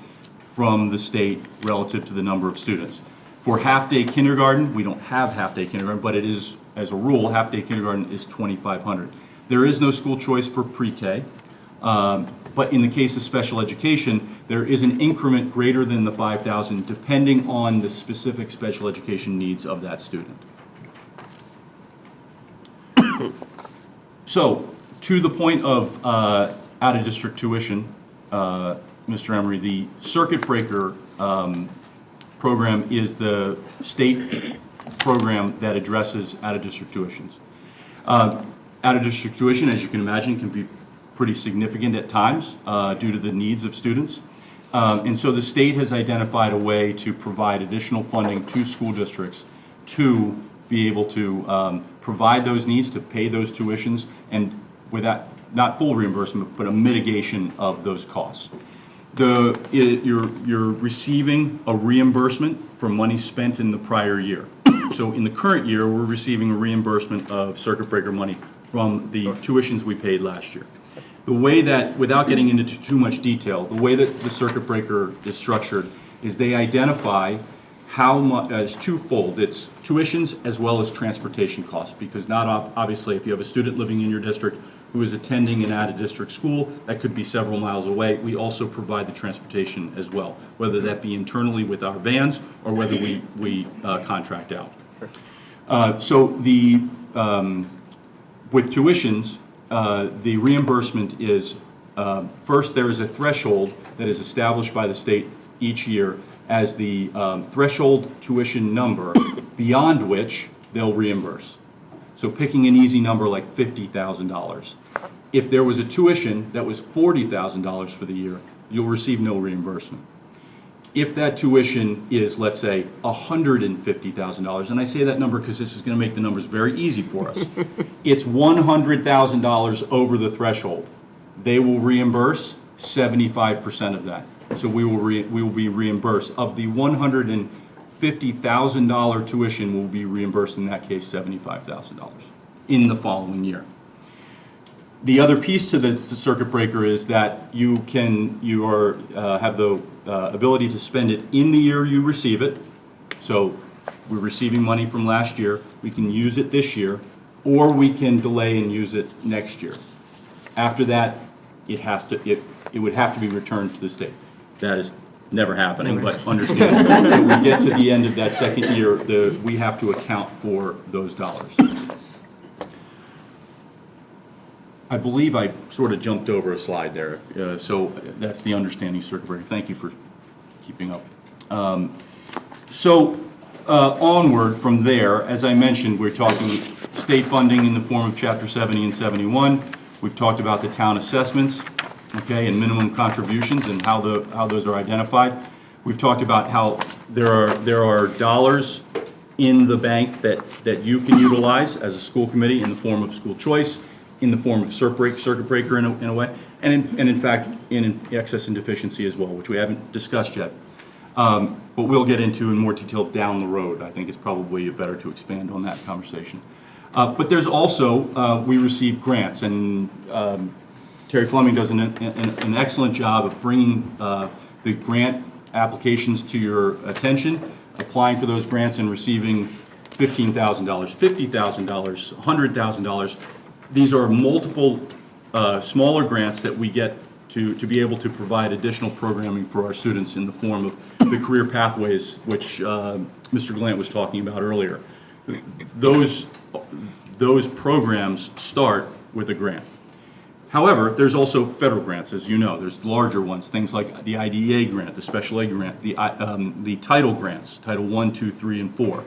from the state relative to the number of students. For half-day kindergarten, we don't have half-day kindergarten, but it is, as a rule, half-day kindergarten is $2,500. There is no school choice for pre-K, but in the case of special education, there is an increment greater than the $5,000 depending on the specific special education needs of that student. So, to the point of out-of-district tuition, Mr. Emery, the circuit breaker program is the state program that addresses out-of-district tuitions. Out-of-district tuition, as you can imagine, can be pretty significant at times due to the needs of students. And so the state has identified a way to provide additional funding to school districts to be able to provide those needs, to pay those tuitions, and without, not full reimbursement, but a mitigation of those costs. You're receiving a reimbursement for money spent in the prior year. So in the current year, we're receiving a reimbursement of circuit breaker money from the tuitions we paid last year. The way that, without getting into too much detail, the way that the circuit breaker is structured is they identify how much, as twofold, it's tuitions as well as transportation costs, because obviously if you have a student living in your district who is attending an out-of-district school that could be several miles away, we also provide the transportation as well, whether that be internally with our vans or whether we contract out. So with tuitions, the reimbursement is, first there is a threshold that is established by the state each year as the threshold tuition number beyond which they'll reimburse. So picking an easy number like $50,000. If there was a tuition that was $40,000 for the year, you'll receive no reimbursement. If that tuition is, let's say, $150,000, and I say that number because this is going to make the numbers very easy for us, it's $100,000 over the threshold. They will reimburse 75% of that. So we will be reimbursed. Of the $150,000 tuition, will be reimbursed in that case $75,000 in the following year. The other piece to the circuit breaker is that you have the ability to spend it in the year you receive it. So we're receiving money from last year, we can use it this year, or we can delay and use it next year. After that, it would have to be returned to the state. That is never happening, but understand when we get to the end of that second year, we have to account for those dollars. I believe I sort of jumped over a slide there. So that's the understanding circuit breaker. Thank you for keeping up. Onward from there, as I mentioned, we're talking state funding in the form of Chapter 70 and 71. We've talked about the town assessments, okay, and minimum contributions and how those are identified. We've talked about how there are dollars in the bank that you can utilize as a school committee in the form of school choice, in the form of circuit breaker in a way, and in fact in excess and deficiency as well, which we haven't discussed yet. But we'll get into in more detail down the road. I think it's probably better to expand on that conversation. But there's also, we receive grants, and Terry Fleming does an excellent job of bringing the grant applications to your attention, applying for those grants and receiving $15,000, $50,000, $100,000. These are multiple smaller grants that we get to be able to provide additional programming for our students in the form of the career pathways, which Mr. Glant was talking about earlier. Those programs start with a grant. However, there's also federal grants, as you know. There's larger ones, things like the IDEA grant, the special ed grant, the title grants, Title 1, 2, 3, and 4.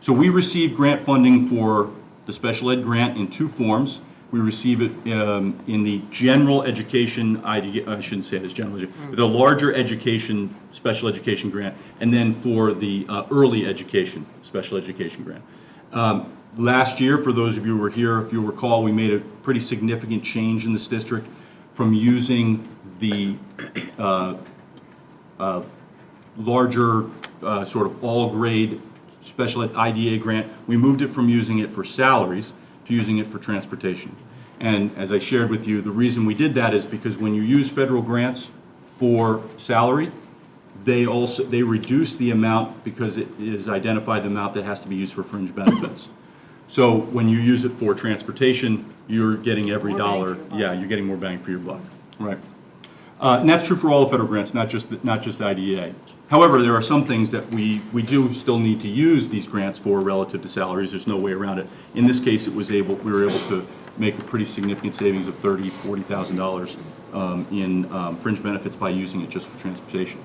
So we receive grant funding for the special ed grant in two forms. We receive it in the general education, I shouldn't say it as general education, but the larger education, special education grant, and then for the early education, special education grant. Last year, for those of you who were here, if you'll recall, we made a pretty significant change in this district from using the larger sort of all-grade special ed IDA grant. We moved it from using it for salaries to using it for transportation. And as I shared with you, the reason we did that is because when you use federal grants for salary, they reduce the amount because it is identified the amount that has to be used for fringe benefits. So when you use it for transportation, you're getting every dollar. Yeah, you're getting more bang for your buck. Right. And that's true for all the federal grants, not just IDEA. However, there are some things that we do still need to use these grants for relative to salaries. There's no way around it. In this case, we were able to make a pretty significant savings of $30,000, $40,000 in fringe benefits by using it just for transportation.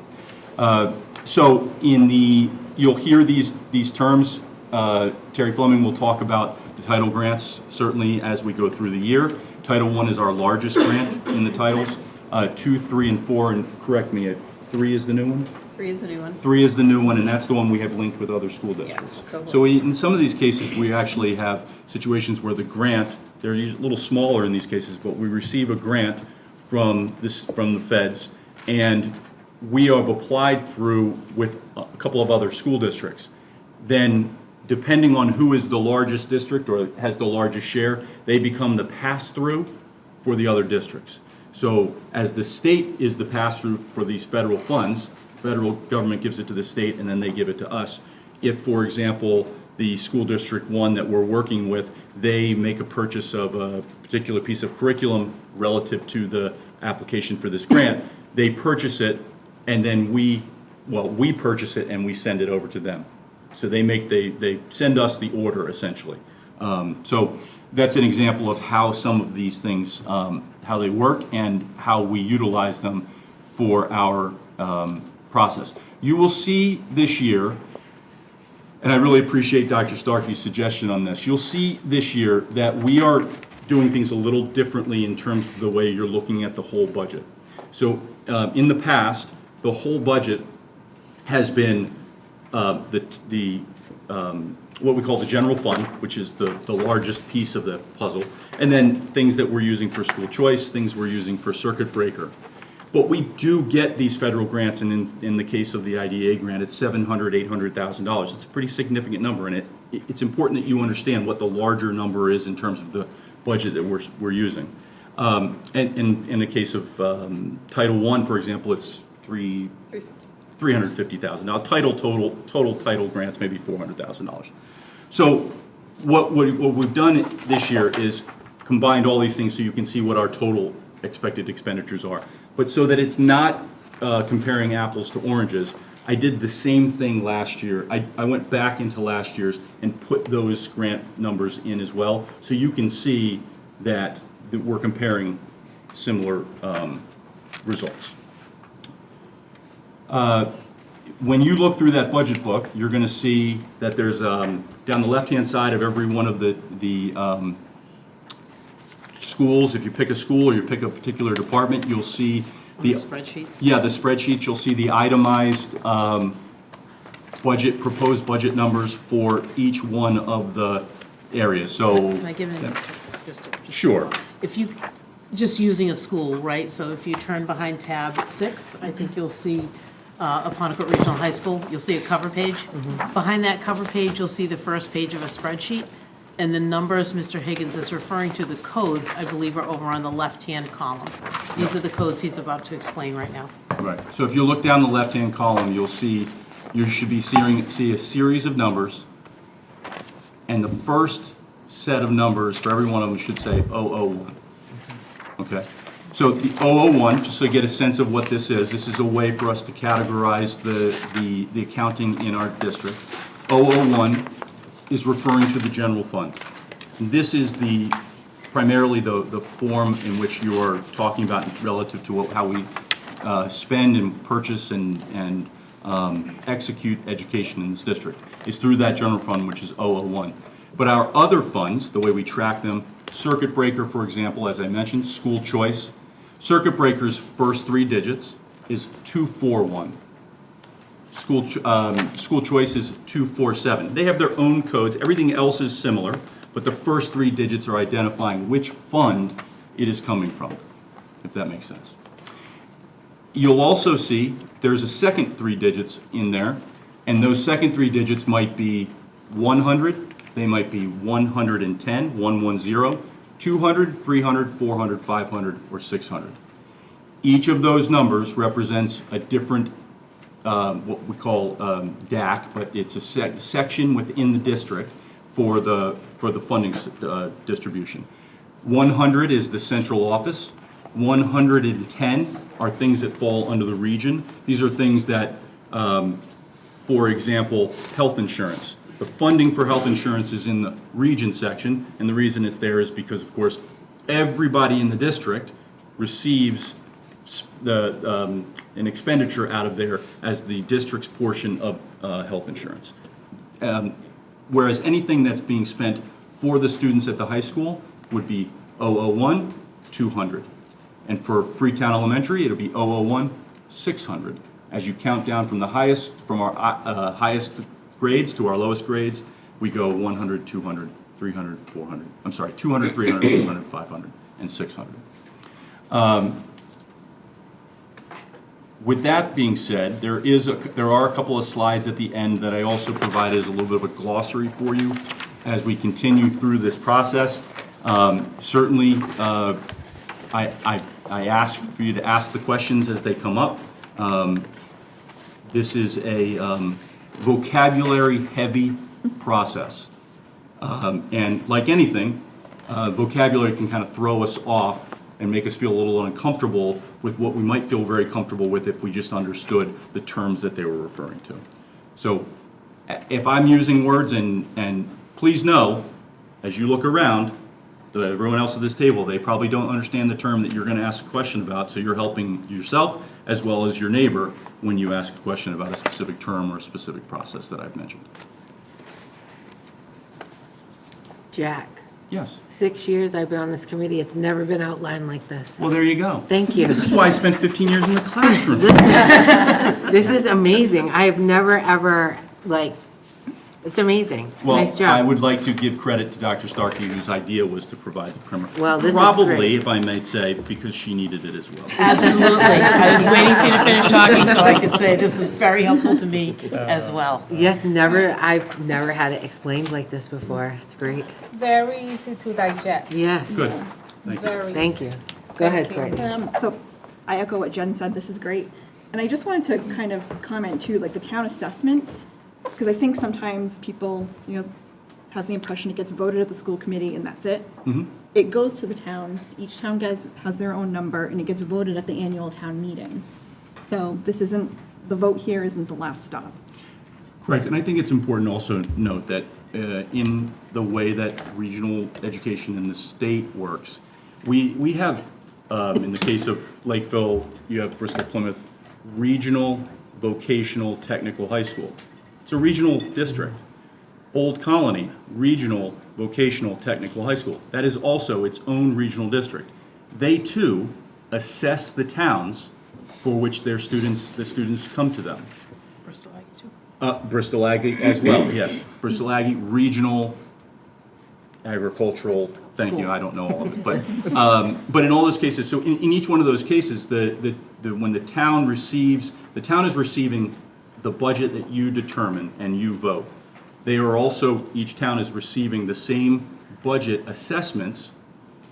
So you'll hear these terms. Terry Fleming will talk about the title grants certainly as we go through the year. Title I is our largest grant in the titles. 2, 3, and 4, and correct me, 3 is the new one? 3 is a new one. 3 is the new one, and that's the one we have linked with other school districts. Yes. So in some of these cases, we actually have situations where the grant, they're a little smaller in these cases, but we receive a grant from the feds, and we have applied through with a couple of other school districts. Then, depending on who is the largest district or has the largest share, they become the pass-through for the other districts. So as the state is the pass-through for these federal funds, federal government gives it to the state and then they give it to us. If, for example, the school district 1 that we're working with, they make a purchase of a particular piece of curriculum relative to the application for this grant, they purchase it and then we purchase it and we send it over to them. So they send us the order essentially. So that's an example of how some of these things, how they work and how we utilize them for our process. You will see this year, and I really appreciate Dr. Starkey's suggestion on this, you'll see this year that we are doing things a little differently in terms of the way you're looking at the whole budget. So in the past, the whole budget has been what we call the general fund, which is the largest piece of the puzzle, and then things that we're using for school choice, things we're using for circuit breaker. But we do get these federal grants, and in the case of the IDEA grant, it's $700,000, $800,000. It's a pretty significant number, and it's important that you understand what the larger number is in terms of the budget that we're using. And in the case of Title I, for example, it's $350,000. Now, total title grants maybe $400,000. So what we've done this year is combined all these things so you can see what our total expected expenditures are. But so that it's not comparing apples to oranges, I did the same thing last year. I went back into last year's and put those grant numbers in as well, so you can see that that we're comparing similar results. When you look through that budget book, you're going to see that there's, down the left-hand side of every one of the schools, if you pick a school or you pick a particular department, you'll see The spreadsheets? Yeah, the spreadsheets, you'll see the itemized budget, proposed budget numbers for each one of the areas, so. Can I give it just a? Sure. If you, just using a school, right, so if you turn behind tab 6, I think you'll see Apponequet Regional High School, you'll see a cover page. Behind that cover page, you'll see the first page of a spreadsheet, and the numbers Mr. Higgins is referring to, the codes, I believe, are over on the left-hand column. These are the codes he's about to explain right now. Right, so if you look down the left-hand column, you'll see, you should be see a series of numbers, and the first set of numbers for every one of them should say 001. Okay? So the 001, just so you get a sense of what this is a way for us to categorize the accounting in our district. 001 is referring to the general fund. This is primarily the form in which you are talking about relative to how we spend and purchase and execute education in this district. It's through that general fund, which is 001. But our other funds, the way we track them, circuit breaker, for example, as I mentioned, school choice. Circuit breaker's first 3 digits is 241. School choice is 247. They have their own codes. Everything else is similar, but the first 3 digits are identifying which fund it is coming from, if that makes sense. You'll also see there's a second 3 digits in there, and those second 3 digits might be 100, they might be 110, 110, 200, 300, 400, 500, or 600. Each of those numbers represents a different, what we call DAC, but it's a section within the district for the funding distribution. 100 is the central office. 110 are things that fall under the region. These are things that, for example, health insurance. The funding for health insurance is in the region section, and the reason it's there is because, of course, everybody in the district receives an expenditure out of there as the district's portion of health insurance. Whereas anything that's being spent for the students at the high school would be 001, 200. And for Freetown Elementary, it'll be 001, 600. As you count down from our highest grades to our lowest grades, we go 100, 200, 300, 400. I'm sorry, 200, 300, 400, 500, and 600. With that being said, there are a couple of slides at the end that I also provided as a little bit of a glossary for you as we continue through this process. Certainly, I ask for you to ask the questions as they come up. This is a vocabulary-heavy process. And like anything, vocabulary can kind of throw us off and make us feel a little uncomfortable with what we might feel very comfortable with if we just understood the terms that they were referring to. So if I'm using words, and please know, as you look around, everyone else at this table, they probably don't understand the term that you're going to ask a question about, so you're helping yourself as well as your neighbor when you ask a question about a specific term or a specific process that I've mentioned. Jack. Yes. 6 years I've been on this committee, it's never been outlined like this. Well, there you go. Thank you. This is why I spent 15 years in the classroom. This is amazing. I have never, ever, it's amazing. Well, Nice job. I would like to give credit to Dr. Starkey, whose idea was to provide the primer. Well, this is Probably, great. if I might say, because she needed it as well. Absolutely. I was waiting for you to finish talking so I could say this is very helpful to me as well. Yes, I've never had it explained like this before. It's great. Very easy to digest. Yes. Good. Thank you. Very Thank easy. you. Go ahead, Thank you. Courtney. So I echo what Jen said, this is great. And I just wanted to kind of comment too, like the town assessments, because I think sometimes people, have the impression it gets voted at the school committee and that's it. Mhm. It goes to the towns, each town has their own number and it gets voted at the annual town meeting. So the vote here isn't the last stop. Correct, and I think it's important to also note that in the way that regional education in the state works, We have, in the case of Lakeville, you have Bristol Plymouth Regional Vocational Technical High School. It's a regional district. Old Colony Regional Vocational Technical High School. That is also its own regional district. They too assess the towns for which the students come to them. Bristol Aggie too. Bristol Aggie as well, yes. Bristol Aggie Regional Agricultural, thank you, I don't know all of it. But in all those cases, so in each one of those cases, when the town is receiving the budget that you determine and you vote. They are also, each town is receiving the same budget assessments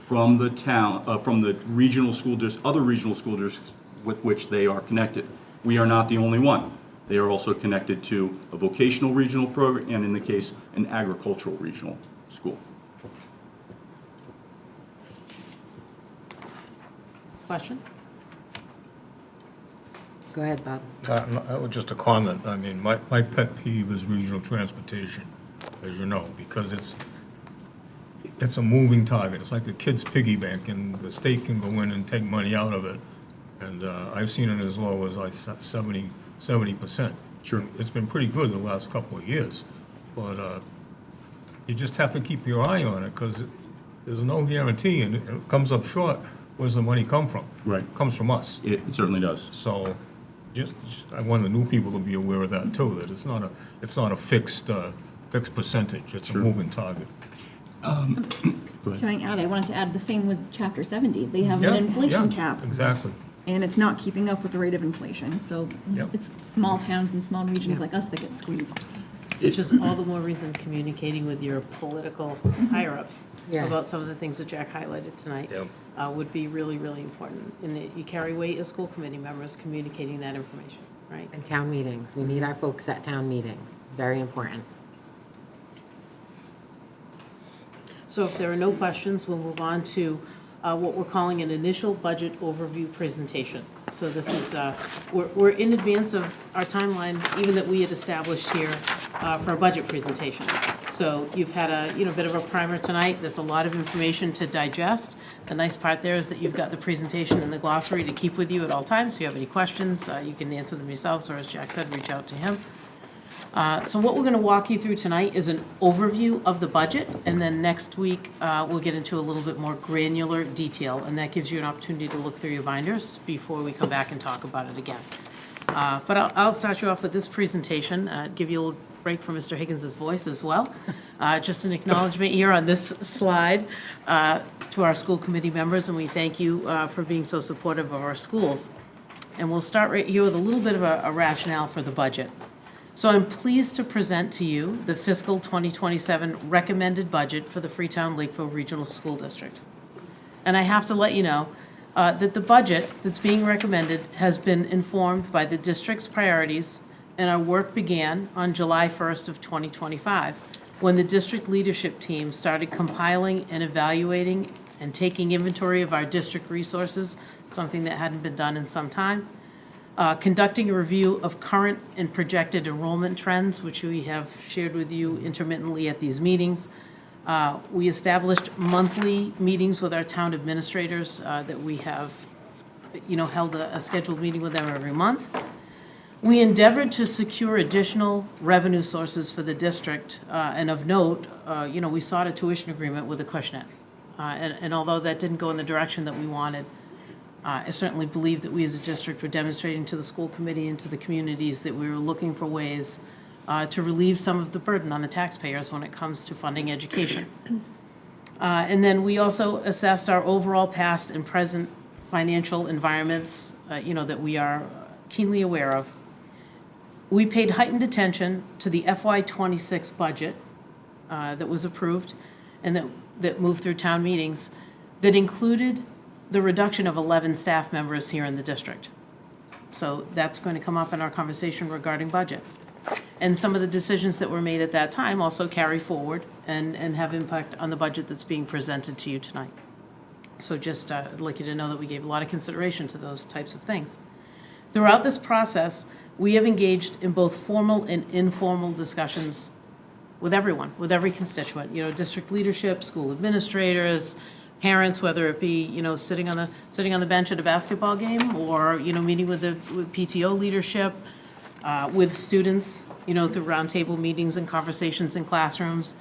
from the town, from the regional school districts, other regional school districts with which they are connected. We are not the only one. They are also connected to a vocational regional program, and in the case, an agricultural regional school. Questions? Go ahead, Bob. Just a comment. I mean, my pet peeve is regional transportation, as you know, because it's a moving target. It's like a kid's piggy bank, and the state can go in and take money out of it. And I've seen it as low as like 70%. Sure. It's been pretty good the last couple of years, but you just have to keep your eye on it, because there's no guarantee, and if it comes up short, where's the money come from? Right. It comes from us. It certainly does. So, I want the new people to be aware of that too. That it's not a fixed percentage. It's a moving target. Go ahead. Can I add? I wanted to add the same with Chapter 70. They have Yeah, an inflation yeah, cap. Exactly. And it's not keeping up with the rate of inflation. So Yep. it's small towns and small regions like us that get squeezed. Which is all the more reason communicating with your political higher-ups Yes. about some of the things that Jack highlighted tonight would be really, really important. And you carry weight as school committee members communicating that information, right? And town meetings. We need our folks at town meetings. Very important. So if there are no questions, we'll move on to what we're calling an initial budget overview presentation. So this is, we're in advance of our timeline, even that we had established here for a budget presentation. So you've had a bit of a primer tonight. There's a lot of information to digest. The nice part there is that you've got the presentation and the glossary to keep with you at all times. If you have any questions, you can answer them yourselves, or as Jack said, reach out to him. So what we're going to walk you through tonight is an overview of the budget, and then next week we'll get into a little bit more granular detail, and that gives you an opportunity to look through your binders before we come back and talk about it again. But I'll start you off with this presentation, give you a little break from Mr. Higgins' voice as well. Just an acknowledgement here on this slide to our school committee members, and we thank you for being so supportive of our schools. And we'll start right here with a little bit of a rationale for the budget. So I'm pleased to present to you the fiscal 2027 recommended budget for the Freetown-Lakeville Regional School District. And I have to let you know that the budget that's being recommended has been informed by the district's priorities, and our work began on July 1st of 2025, when the district leadership team started compiling and evaluating and taking inventory of our district resources, something that hadn't been done in some time. Conducting a review of current and projected enrollment trends, which we have shared with you intermittently at these meetings. We established monthly meetings with our town administrators that we have, held a scheduled meeting with them every month. We endeavored to secure additional revenue sources for the district, and of note, we sought a tuition agreement with Acushnet. And although that didn't go in the direction that we wanted, I certainly believe that we as a district were demonstrating to the school committee and to the communities that we were looking for ways to relieve some of the burden on the taxpayers when it comes to funding education. And then we also assessed our overall past and present financial environments, that we are keenly aware of. We paid heightened attention to the FY26 budget that was approved and that moved through town meetings that included the reduction of 11 staff members here in the district. So that's going to come up in our conversation regarding budget. And some of the decisions that were made at that time also carry forward and have impact on the budget that's being presented to you tonight. So just I'd like you to know that we gave a lot of consideration to those types of things. Throughout this process, we have engaged in both formal and informal discussions with everyone, with every constituent, district leadership, school administrators, parents, whether it be, sitting on the bench at a basketball game, or, meeting with PTO leadership, with students, through roundtable meetings and conversations in classrooms,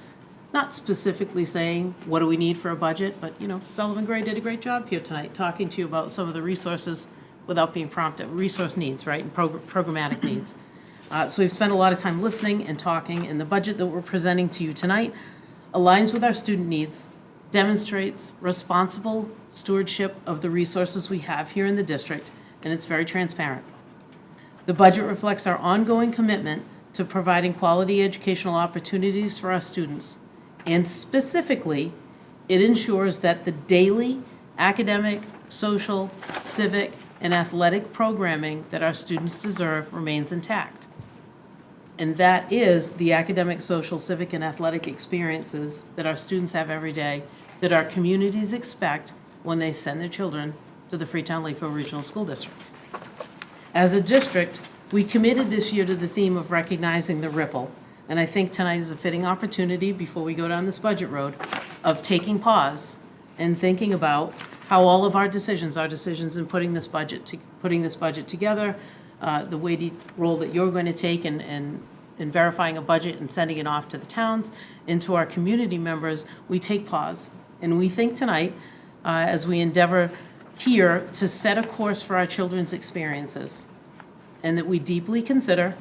not specifically saying, what do we need for a budget, but, Sullivan Gray did a great job here tonight, talking to you about some of the resources without being prompted, resource needs, right, and programmatic needs. So we've spent a lot of time listening and talking, and the budget that we're presenting to you tonight aligns with our student needs, demonstrates responsible stewardship of the resources we have here in the district, and it's very transparent. The budget reflects our ongoing commitment to providing quality educational opportunities for our students, and specifically, it ensures that the daily academic, social, civic, and athletic programming that our students deserve remains intact. And that is the academic, social, civic, and athletic experiences that our students have every day, that our communities expect when they send their children to the Freetown-Lakeville Regional School District. As a district, we committed this year to the theme of recognizing the ripple, and I think tonight is a fitting opportunity, before we go down this budget road, of taking pause and thinking about how all of our decisions in putting this budget together, the weighty role that you're going to take in verifying a budget and sending it off to the towns and to our community members, we take pause. And we think tonight, as we endeavor here to set a course for our children's experiences, and that we deeply consider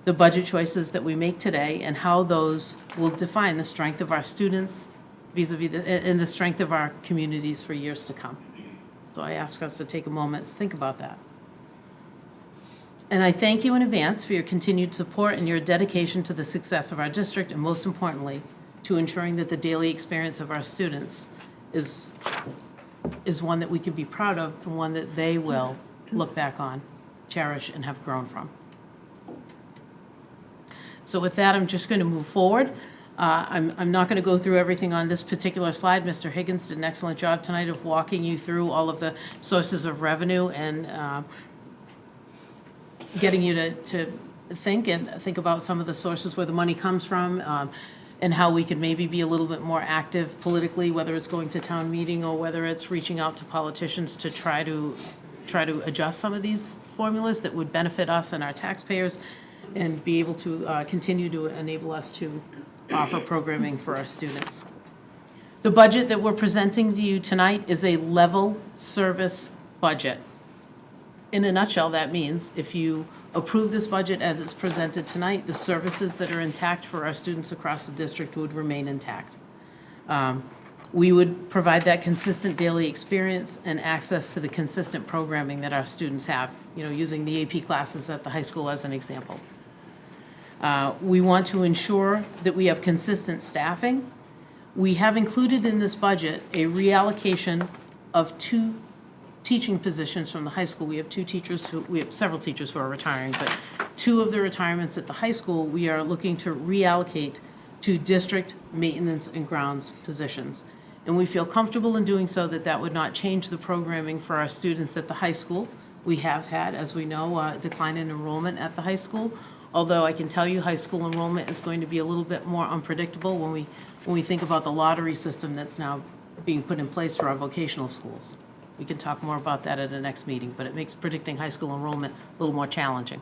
the budget choices that we make today and how those will define the strength of our students vis-a-vis and the strength of our communities for years to come. So I ask us to take a moment to think about that. And I thank you in advance for your continued support and your dedication to the success of our district, and most importantly, to ensuring that the daily experience of our students is one that we can be proud of, and one that they will look back on, cherish, and have grown from. So with that, I'm just going to move forward. I'm not going to go through everything on this particular slide. Mr. Higgins did an excellent job tonight of walking you through all of the sources of revenue and getting you to think about some of the sources where the money comes from, and how we could maybe be a little bit more active politically, whether it's going to town meeting or whether it's reaching out to politicians to try to adjust some of these formulas that would benefit us and our taxpayers, and be able to continue to enable us to offer programming for our students. The budget that we're presenting to you tonight is a level service budget. In a nutshell, that means if you approve this budget as it's presented tonight, the services that are intact for our students across the district would remain intact. We would provide that consistent daily experience and access to the consistent programming that our students have, using the AP classes at the high school as an example. We want to ensure that we have consistent staffing. We have included in this budget a reallocation of 2 teaching positions from the high school. We have several teachers who are retiring, but 2 of the retirements at the high school we are looking to reallocate to district maintenance and grounds positions. And we feel comfortable in doing so, that would not change the programming for our students at the high school. We have had, as we know, a decline in enrollment at the high school, although I can tell you high school enrollment is going to be a little bit more unpredictable when we think about the lottery system that's now being put in place for our vocational schools. We can talk more about that at the next meeting, but it makes predicting high school enrollment a little more challenging.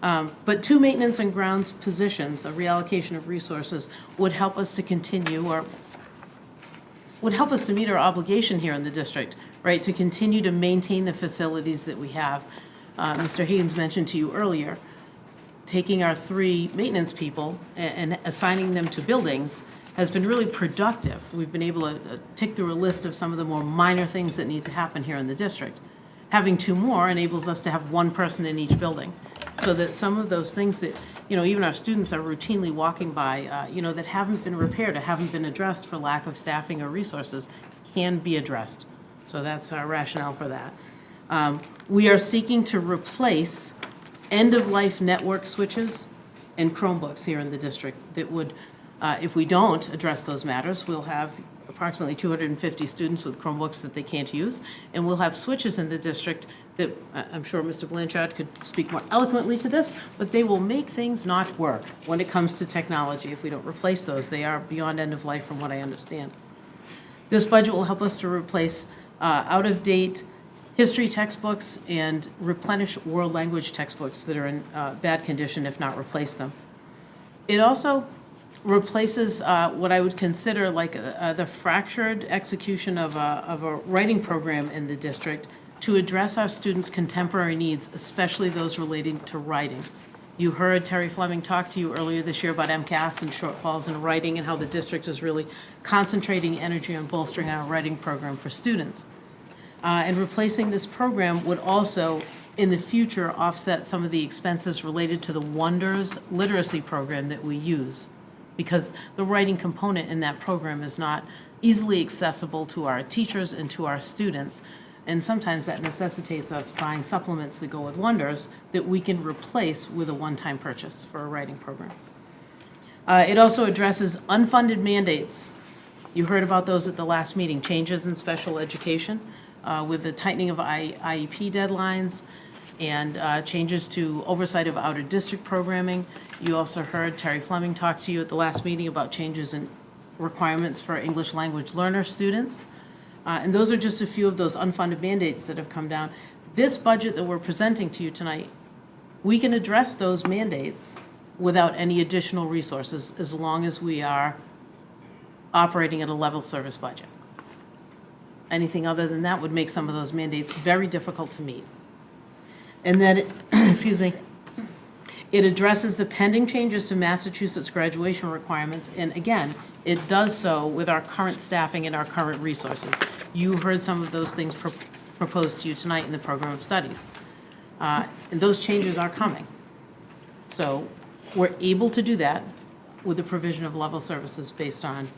But 2 maintenance and grounds positions, a reallocation of resources, would help us to continue, or would help us to meet our obligation here in the district, right, to continue to maintain the facilities that we have. Mr. Higgins mentioned to you earlier, taking our 3 maintenance people and assigning them to buildings has been really productive. We've been able to tick through a list of some of the more minor things that need to happen here in the district. Having 2 more enables us to have 1 person in each building, so that some of those things that, even our students are routinely walking by, that haven't been repaired or haven't been addressed for lack of staffing or resources, can be addressed. So that's our rationale for that. We are seeking to replace end-of-life network switches and Chromebooks here in the district that would, if we don't address those matters, we'll have approximately 250 students with Chromebooks that they can't use, and we'll have switches in the district that, I'm sure Mr. Blanchard could speak more eloquently to this, but they will make things not work when it comes to technology if we don't replace those. They are beyond end of life from what I understand. This budget will help us to replace out-of-date history textbooks and replenish world language textbooks that are in bad condition, if not replace them. It also replaces what I would consider like the fractured execution of a writing program in the district to address our students' contemporary needs, especially those relating to writing. You heard Terry Fleming talk to you earlier this year about MCAS and shortfalls in writing and how the district is really concentrating energy on bolstering our writing program for students. And replacing this program would also, in the future, offset some of the expenses related to the Wonders literacy program that we use, because the writing component in that program is not easily accessible to our teachers and to our students. And sometimes that necessitates us buying supplements that go with Wonders that we can replace with a one-time purchase for a writing program. It also addresses unfunded mandates. You heard about those at the last meeting, changes in special education with the tightening of IEP deadlines and changes to oversight of out-of-district programming. You also heard Terry Fleming talk to you at the last meeting about changes in requirements for English language learner students. And those are just a few of those unfunded mandates that have come down. This budget that we're presenting to you tonight, we can address those mandates without any additional resources as long as we are operating at a level service budget. Anything other than that would make some of those mandates very difficult to meet. And then, excuse me, it addresses the pending changes to Massachusetts graduation requirements. And again, it does so with our current staffing and our current resources. You heard some of those things proposed to you tonight in the program of studies. And those changes are coming. So we're able to do that with the provision of level services based on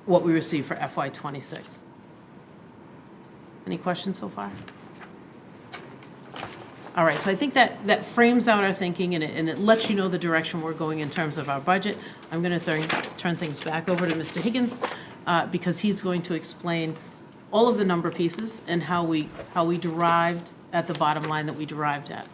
what we receive for FY26. Any questions so far? All right, so I think that frames out our thinking and it lets you know the direction we're going in terms of our budget. I'm going to turn things back over to Mr. Higgins because he's going to explain all of the number pieces and how we derived at the bottom line that we derived at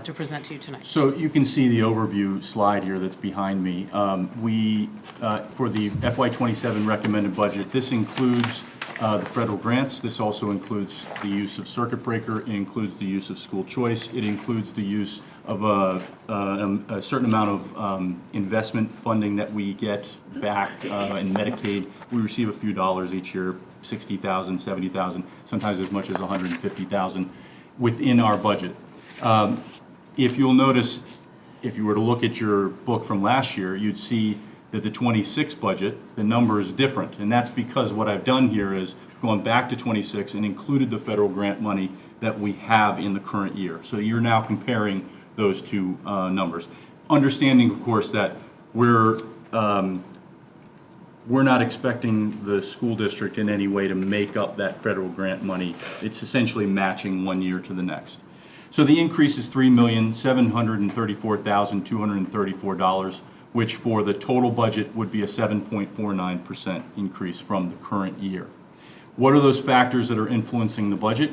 to present to you tonight. So you can see the overview slide here that's behind me. For the FY27 recommended budget, this includes the federal grants. This also includes the use of circuit breaker. It includes the use of school choice. It includes the use of a certain amount of investment funding that we get back in Medicaid. We receive a few dollars each year, $60,000, $70,000, sometimes as much as $150,000 within our budget. If you'll notice, if you were to look at your book from last year, you'd see that the 26 budget, the number is different. And that's because what I've done here is gone back to 26 and included the federal grant money that we have in the current year. So you're now comparing those two numbers. Understanding, of course, that we're not expecting the school district in any way to make up that federal grant money. It's essentially matching one year to the next. So the increase is $3,734,234, which for the total budget would be a 7.49% increase from the current year. What are those factors that are influencing the budget?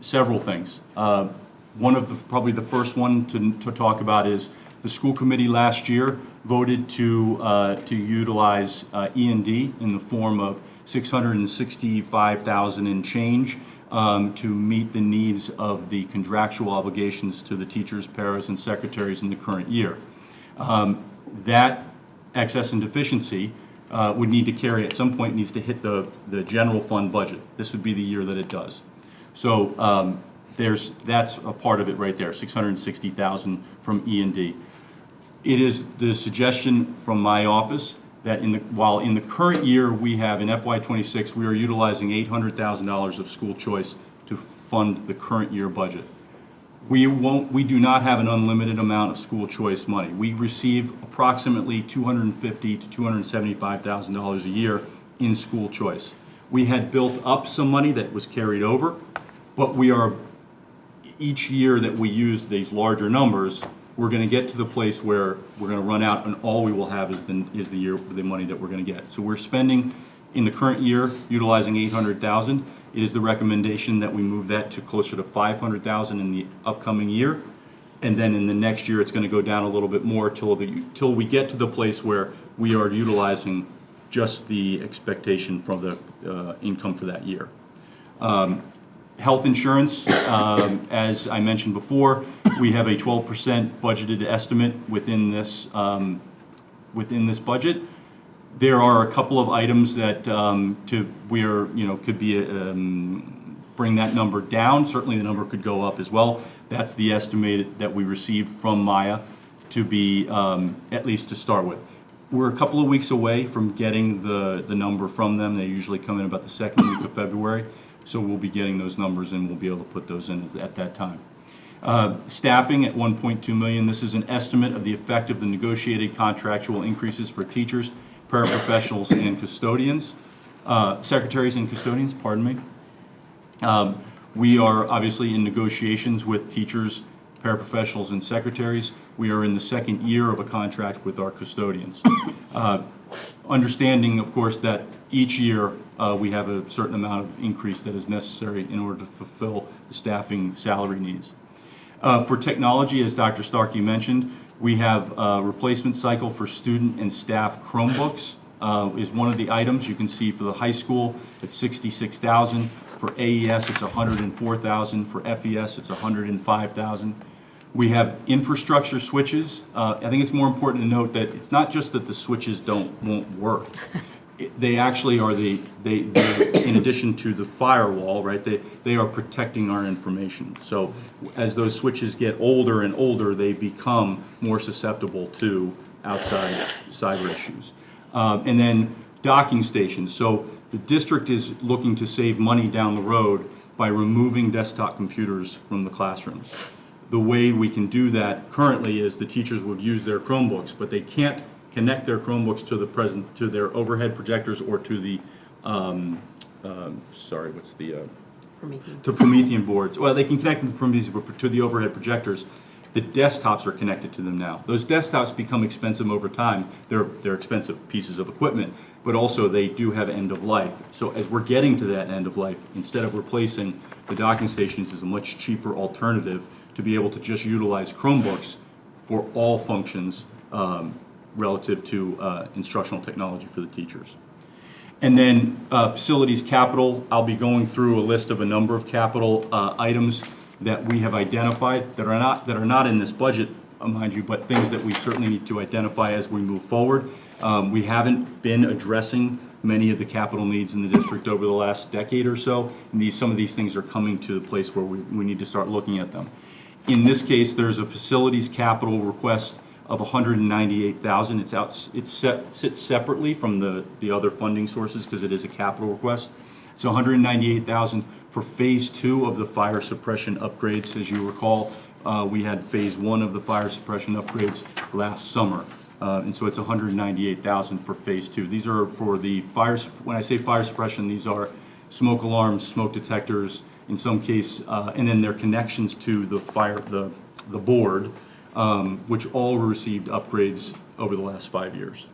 Several things. Probably the first one to talk about is the school committee last year voted to utilize E&D in the form of $665,000 and change to meet the needs of the contractual obligations to the teachers, paras, and secretaries in the current year. That excess and deficiency would need to carry, at some point, needs to hit the general fund budget. This would be the year that it does. So that's a part of it right there, $660,000 from E&D. It is the suggestion from my office that while in the current year we have in FY26 we are utilizing $800,000 of school choice to fund the current year budget. We do not have an unlimited amount of school choice money. We receive approximately $250,000 to $275,000 a year in school choice. We had built up some money that was carried over, but each year that we use these larger numbers, we're going to get to the place where we're going to run out and all we will have is the money that we're going to get. So we're spending in the current year, utilizing $800,000. It is the recommendation that we move that to closer to $500,000 in the upcoming year. And then in the next year, it's going to go down a little bit more till we get to the place where we are utilizing just the expectation from the income for that year. Health insurance, as I mentioned before, we have a 12% budgeted estimate within this budget. There are a couple of items that could be bring that number down. Certainly, the number could go up as well. That's the estimate that we received from Maya to be at least to start with. We're a couple of weeks away from getting the number from them. They usually come in about the second week of February. So we'll be getting those numbers and we'll be able to put those in at that time. Staffing at $1.2 million. This is an estimate of the effect of the negotiated contractual increases for teachers, paraprofessionals, and custodians, secretaries and custodians, pardon me. We are obviously in negotiations with teachers, paraprofessionals, and secretaries. We are in the second year of a contract with our custodians. Understanding, of course, that each year we have a certain amount of increase that is necessary in order to fulfill the staffing salary needs. For technology, as Dr. Starkey mentioned, we have a replacement cycle for student and staff Chromebooks is one of the items. You can see for the high school, it's $66,000. For AES, it's $104,000. For FES, it's $105,000. We have infrastructure switches. I think it's more important to note that it's not just that the switches won't work. They actually are they in addition to the firewall, right? They are protecting our information. So as those switches get older and older, they become more susceptible to outside cyber issues. And then docking stations. So the district is looking to save money down the road by removing desktop computers from the classrooms. The way we can do that currently is the teachers would use their Chromebooks, but they can't connect their Chromebooks to their overhead projectors or to the Promethean boards. Well, they can connect them to Promethean, but to the overhead projectors. The desktops are connected to them now. Those desktops become expensive over time. They're expensive pieces of equipment, but also they do have end of life. So as we're getting to that end of life, instead of replacing the docking stations is a much cheaper alternative to be able to just utilize Chromebooks for all functions relative to instructional technology for the teachers. And then facilities capital, I'll be going through a list of a number of capital items that we have identified that are not in this budget, mind you, but things that we certainly need to identify as we move forward. We haven't been addressing many of the capital needs in the district over the last decade or so, and some of these things are coming to the place where we need to start looking at them. In this case, there's a facilities capital request of $198,000. It sits separately from the other funding sources because it is a capital request. It's $198,000 for phase 2 of the fire suppression upgrades. As you recall, we had phase 1 of the fire suppression upgrades last summer. And so it's $198,000 for phase 2. These are for the fire, when I say fire suppression, these are smoke alarms, smoke detectors, in some case, and then their connections to the board, which all received upgrades over the last 5 years.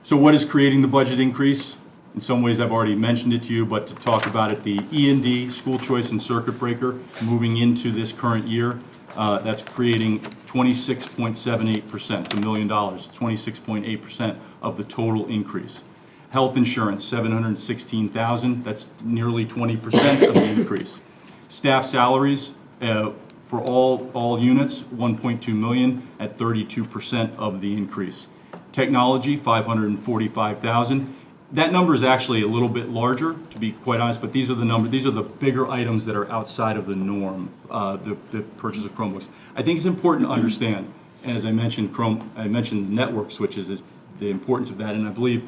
So what is creating the budget increase? In some ways, I've already mentioned it to you, but to talk about it, the E&D, school choice and circuit breaker, moving into this current year, that's creating 26.78%, it's $1 million, 26.8% of the total increase. Health insurance, $716,000, that's nearly 20% of the increase. Staff salaries, for all units, $1.2 million at 32% of the increase. Technology, $545,000. That number is actually a little bit larger, to be quite honest, but these are the numbers. These are the bigger items that are outside of the norm, the purchase of Chromebooks. I think it's important to understand, as I mentioned, network switches, is the importance of that, and I believe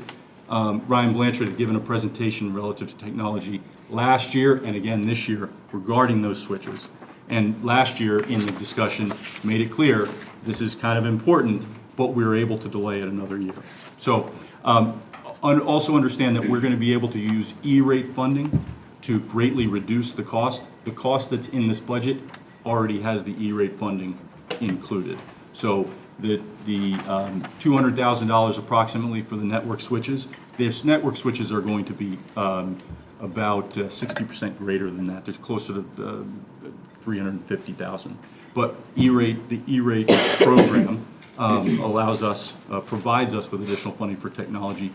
Ryan Blanchard had given a presentation relative to technology last year and again this year regarding those switches. And last year in the discussion made it clear this is kind of important, but we were able to delay it another year. So also understand that we're going to be able to use E-rate funding to greatly reduce the cost. The cost that's in this budget already has the E-rate funding included. So the $200,000 approximately for the network switches, this network switches are going to be about 60% greater than that. There's closer to $350,000. But the E-rate program allows us, provides us with additional funding for technology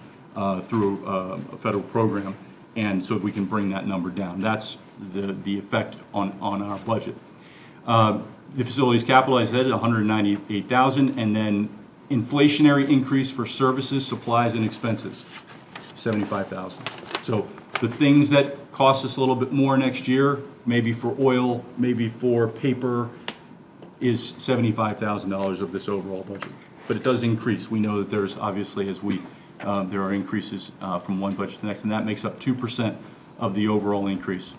through a federal program, and so we can bring that number down. That's the effect on our budget. The facilities capital, I said, $198,000, and then inflationary increase for services, supplies, and expenses, $75,000. So the things that cost us a little bit more next year, maybe for oil, maybe for paper, is $75,000 of this overall budget. But it does increase. We know that there's obviously, as we, there are increases from one budget to the next, and that makes up 2% of the overall increase.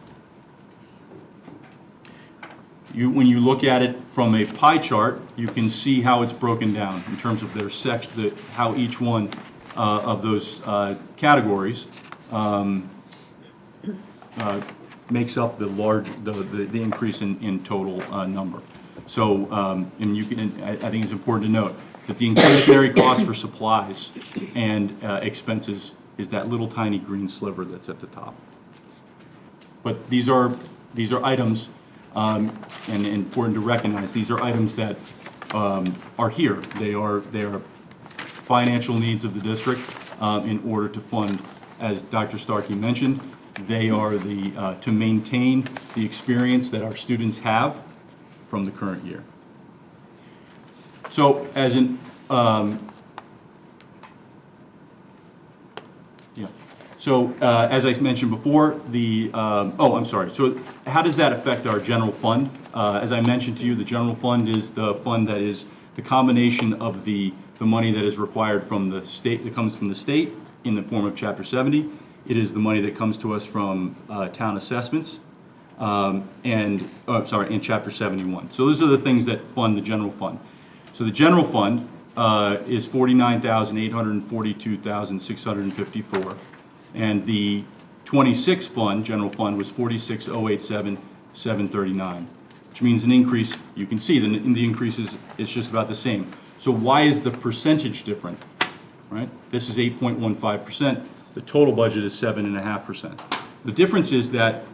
When you look at it from a pie chart, you can see how it's broken down in terms of their section, how each one of those categories makes up the increase in total number. So, and you can, I think it's important to note that the inflationary cost for supplies and expenses is that little tiny green sliver that's at the top. But these are items, and important to recognize, these are items that are here. They are financial needs of the district in order to fund, as Dr. Starkey mentioned, they are to maintain the experience that our students have from the current year. So as an, as I mentioned before, I'm sorry. So how does that affect our general fund? As I mentioned to you, the general fund is the fund that is the combination of the money that is required from the state, that comes from the state in the form of Chapter 70. It is the money that comes to us from town assessments and Chapter 71. So those are the things that fund the general fund. So the general fund is $49,842,654. And the 26 fund, general fund, was $46,087,739, which means an increase. You can see the increase is just about the same. So why is the percentage different? Right? This is 8.15%. The total budget is 7.5%. The difference is that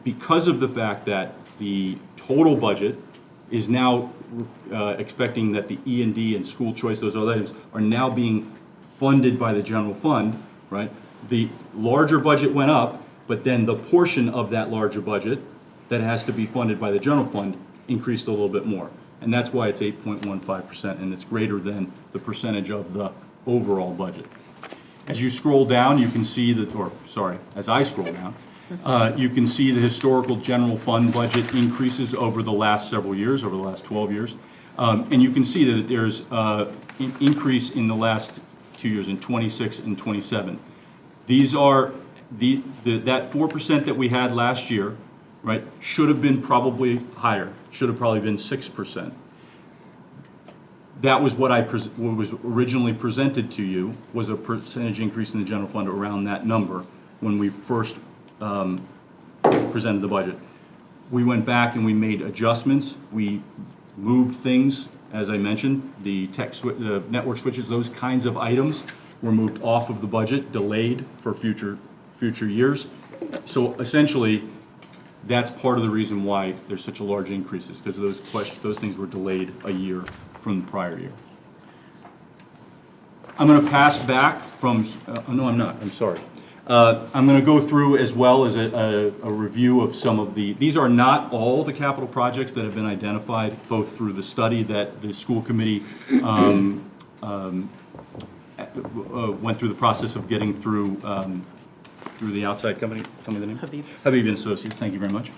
because of the fact that the total budget is now expecting that the E&D and school choice, those other items, are now being funded by the general fund, right? The larger budget went up, but then the portion of that larger budget that has to be funded by the general fund increased a little bit more. And that's why it's 8.15%, and it's greater than the percentage of the overall budget. As you scroll down, you can see that, as I scroll down, you can see the historical general fund budget increases over the last several years, over the last 12 years. And you can see that there's an increase in the last 2 years, in 26 and 27. These are, that 4% that we had last year, right, should have been probably higher, should have probably been 6%. That was what was originally presented to you, was a percentage increase in the general fund around that number when we first presented the budget. We went back and we made adjustments. We moved things, as I mentioned, the network switches, those kinds of items were moved off of the budget, delayed for future years. So essentially, that's part of the reason why there's such a large increase, is because those things were delayed a year from the prior year. I'm going to pass back from, no, I'm not, I'm sorry. I'm going to go through as well as a review of some of these are not all the capital projects that have been identified, both through the study that the school committee went through the process of getting through the outside company. Tell me the name. Habib and Associates. Thank you very much.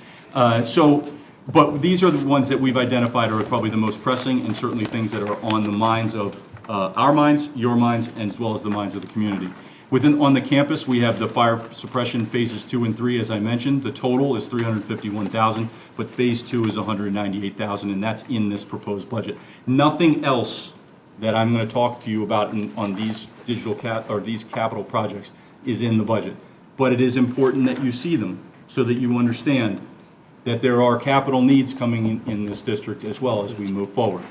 But these are the ones that we've identified are probably the most pressing, and certainly things that are on the minds of our minds, your minds, and as well as the minds of the community. On the campus, we have the fire suppression phases 2 and 3, as I mentioned. The total is $351,000, but phase 2 is $198,000, and that's in this proposed budget. Nothing else that I'm going to talk to you about on these these capital projects is in the budget. But it is important that you see them so that you understand that there are capital needs coming in this district as well as we move forward.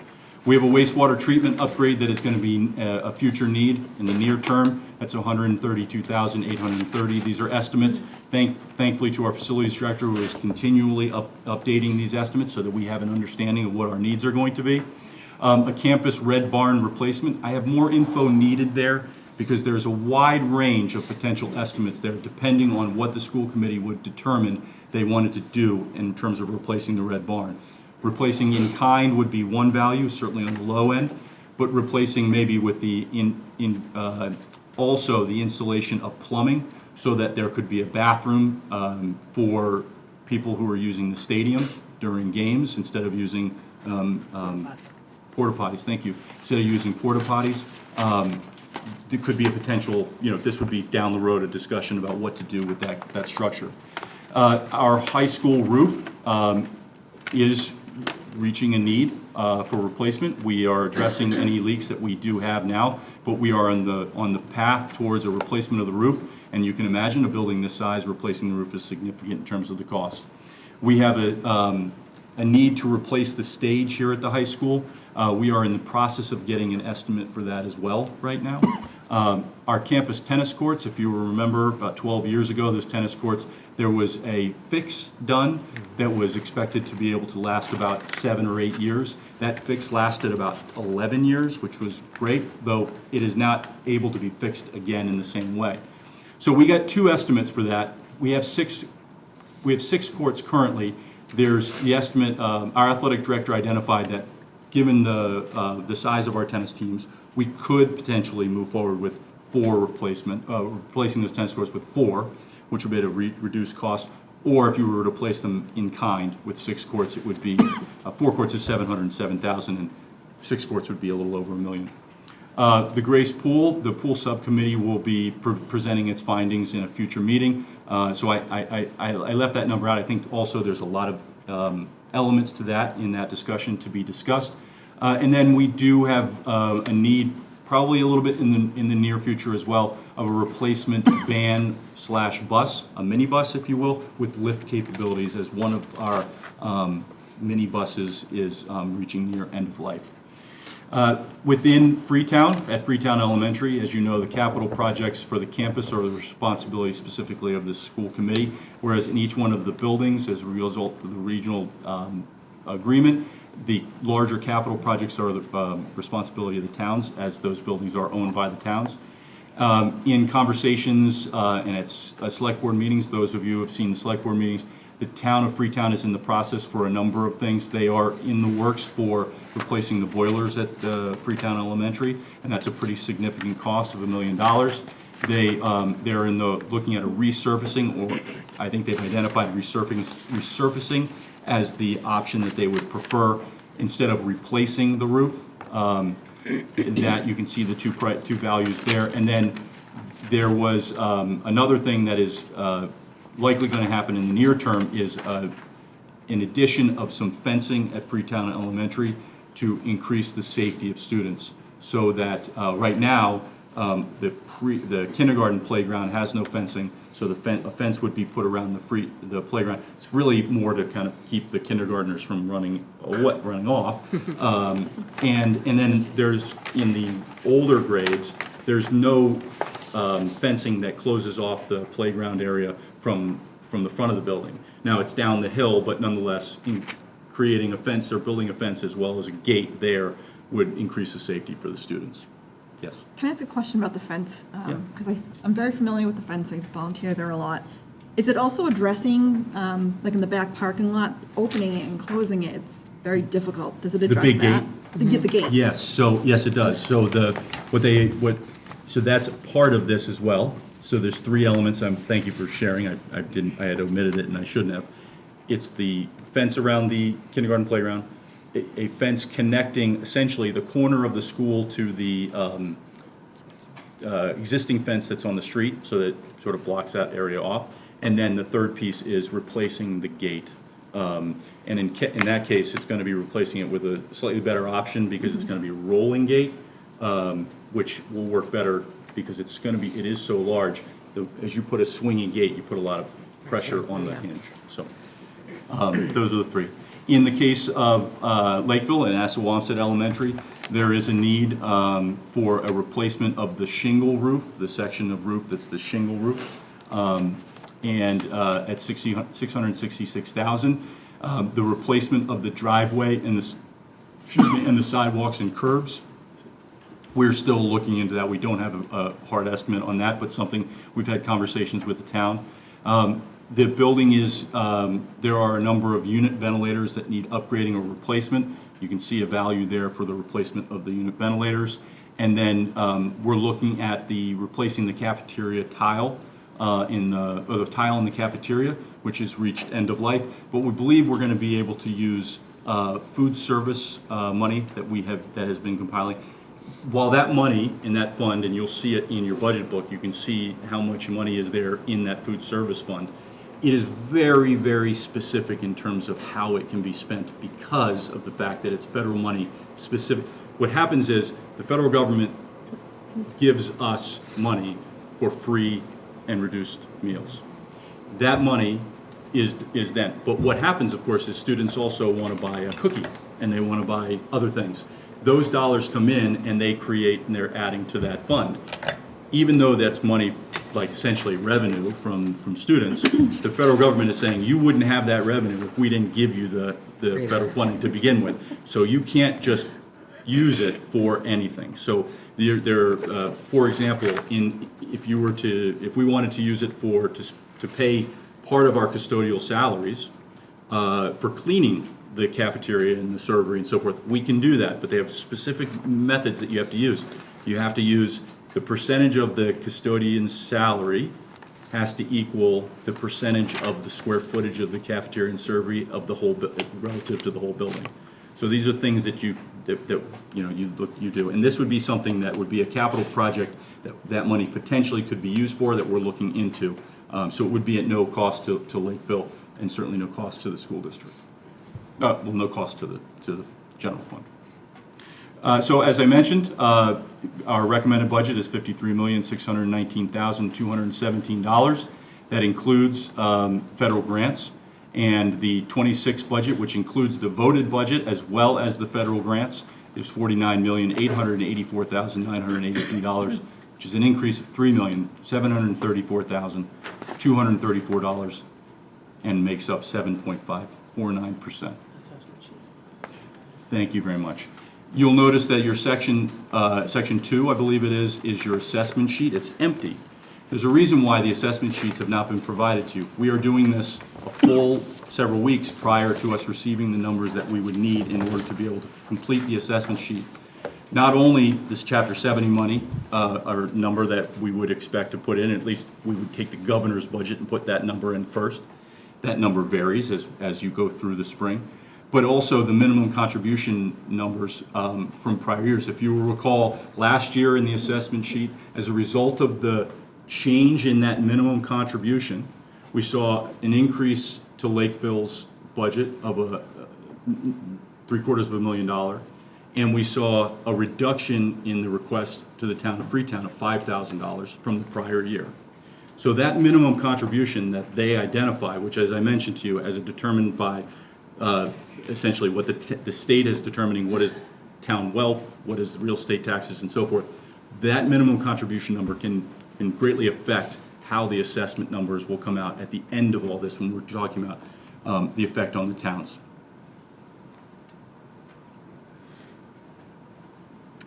We have a wastewater treatment upgrade that is going to be a future need in the near term. That's $132,830. These are estimates. Thankfully to our facilities director, who is continually updating these estimates so that we have an understanding of what our needs are going to be. A campus red barn replacement, I have more info needed there because there's a wide range of potential estimates there depending on what the school committee would determine they wanted to do in terms of replacing the red barn. Replacing in kind would be one value, certainly on the low end, but replacing maybe with the also the installation of plumbing so that there could be a bathroom for people who are using the stadium during games instead of using porta potties. Thank you. Instead of using porta potties, there could be a potential, this would be down the road a discussion about what to do with that structure. Our high school roof is reaching a need for replacement. We are addressing any leaks that we do have now, but we are on the path towards a replacement of the roof. And you can imagine a building this size, replacing the roof is significant in terms of the cost. We have a need to replace the stage here at the high school. We are in the process of getting an estimate for that as well right now. Our campus tennis courts, if you remember, about 12 years ago, those tennis courts, there was a fix done that was expected to be able to last about 7 or 8 years. That fix lasted about 11 years, which was great, though it is not able to be fixed again in the same way. So we got 2 estimates for that. We have 6 courts currently. There's the estimate, our athletic director identified that given the size of our tennis teams, we could potentially move forward with 4 replacing those tennis courts with 4, which would be at a reduced cost. Or if you were to place them in kind with 6 courts, it would be 4 courts is $707,000, and 6 courts would be a little over $1 million. The Grace Pool, the pool subcommittee will be presenting its findings in a future meeting. So I left that number out. I think also there's a lot of elements to that in that discussion to be discussed. And then we do have a need, probably a little bit in the near future as well, of a replacement van/bus, a minibus, if you will, with lift capabilities, as one of our minibuses is reaching near end of life. Within Freetown, at Freetown Elementary, as you know, the capital projects for the campus are the responsibility specifically of the school committee, whereas in each one of the buildings, as a result of the regional agreement, the larger capital projects are the responsibility of the towns, as those buildings are owned by the towns. In conversations and at select board meetings, those of you who have seen the select board meetings, the town of Freetown is in the process for a number of things. They are in the works for replacing the boilers at Freetown Elementary, and that's a pretty significant cost of $1 million. They're looking at a resurfacing, or I think they've identified resurfacing as the option that they would prefer instead of replacing the roof. That you can see the two values there. And then there was another thing that is likely going to happen in the near term is an addition of some fencing at Freetown Elementary to increase the safety of students, so that right now the kindergarten playground has no fencing, so a fence would be put around the playground. It's really more to kind of keep the kindergartners from running off. And then there's, in the older grades, there's no fencing that closes off the playground area from the front of the building. Now it's down the hill, but nonetheless, creating a fence or building a fence as well as a gate there would increase the safety for the students. Yes. Can I ask a question about the fence? Because I'm very familiar with the fence. I volunteer there a lot. Is it also addressing, like in the back parking lot, opening it and closing it? It's very difficult. Does it address the big that? Gate? The gate. Yes. So yes, it does. So so that's part of this as well. So there's 3 elements. Thank you for sharing. I had omitted it and I shouldn't have. It's the fence around the kindergarten playground, a fence connecting essentially the corner of the school to the existing fence that's on the street, so that sort of blocks that area off. And then the third piece is replacing the gate. And in that case, it's going to be replacing it with a slightly better option, because it's going to be a rolling gate, which will work better because it is so large. As you put a swinging gate, you put a lot of pressure on the hinge. So those are the 3. In the case of Lakeville and Assawamsett Elementary, there is a need for a replacement of the shingle roof, the section of roof that's the shingle roof, and at $666,000. The replacement of the driveway and and the sidewalks and curbs. We're still looking into that. We don't have a hard estimate on that, but something we've had conversations with the town. The building is, there are a number of unit ventilators that need upgrading or replacement. You can see a value there for the replacement of the unit ventilators. And then we're looking at replacing the cafeteria tile or the tile in the cafeteria, which has reached end of life. But we believe we're going to be able to use food service money that has been compiling. While that money in that fund, and you'll see it in your budget book, you can see how much money is there in that food service fund. It is very, very specific in terms of how it can be spent because of the fact that it's federal money specific. What happens is the federal government gives us money for free and reduced meals. That money is then. But what happens, of course, is students also want to buy a cookie and they want to buy other things. Those dollars come in and they create and they're adding to that fund. Even though that's money, like essentially revenue from students, the federal government is saying you wouldn't have that revenue if we didn't give you the federal funding to begin with. So you can't just use it for anything. So for example, if we wanted to use it to pay part of our custodial salaries for cleaning the cafeteria and the servery and so forth, we can do that, but they have specific methods that you have to use. You have to use the percentage of the custodian's salary has to equal the percentage of the square footage of the cafeteria and servery of the whole relative to the whole building. So these are things that you do, and this would be something that would be a capital project that money potentially could be used for that we're looking into. So it would be at no cost to Lakeville and certainly no cost to the school district. Well, no cost to the general fund. So as I mentioned, our recommended budget is $53,619,217. That includes federal grants, and the 26 budget, which includes the voted budget as well as the federal grants, is $49,884,983, which is an increase of $3,734,234 and makes up 7.549%. Thank you very much. You'll notice that your section 2, I believe it is your assessment sheet. It's empty. There's a reason why the assessment sheets have not been provided to you. We are doing this a full several weeks prior to us receiving the numbers that we would need in order to be able to complete the assessment sheet. Not only this Chapter 70 money, or number that we would expect to put in, at least we would take the governor's budget and put that number in first. That number varies as you go through the spring. But also the minimum contribution numbers from prior years. If you will recall, last year in the assessment sheet, as a result of the change in that minimum contribution, we saw an increase to Lakeville's budget of $750,000, and we saw a reduction in the request to the town of Freetown of $5,000 from the prior year. So that minimum contribution that they identify, which as I mentioned to you, as determined by essentially what the state is determining what is town wealth, what is real estate taxes and so forth, that minimum contribution number can greatly affect how the assessment numbers will come out at the end of all this when we're talking about the effect on the towns.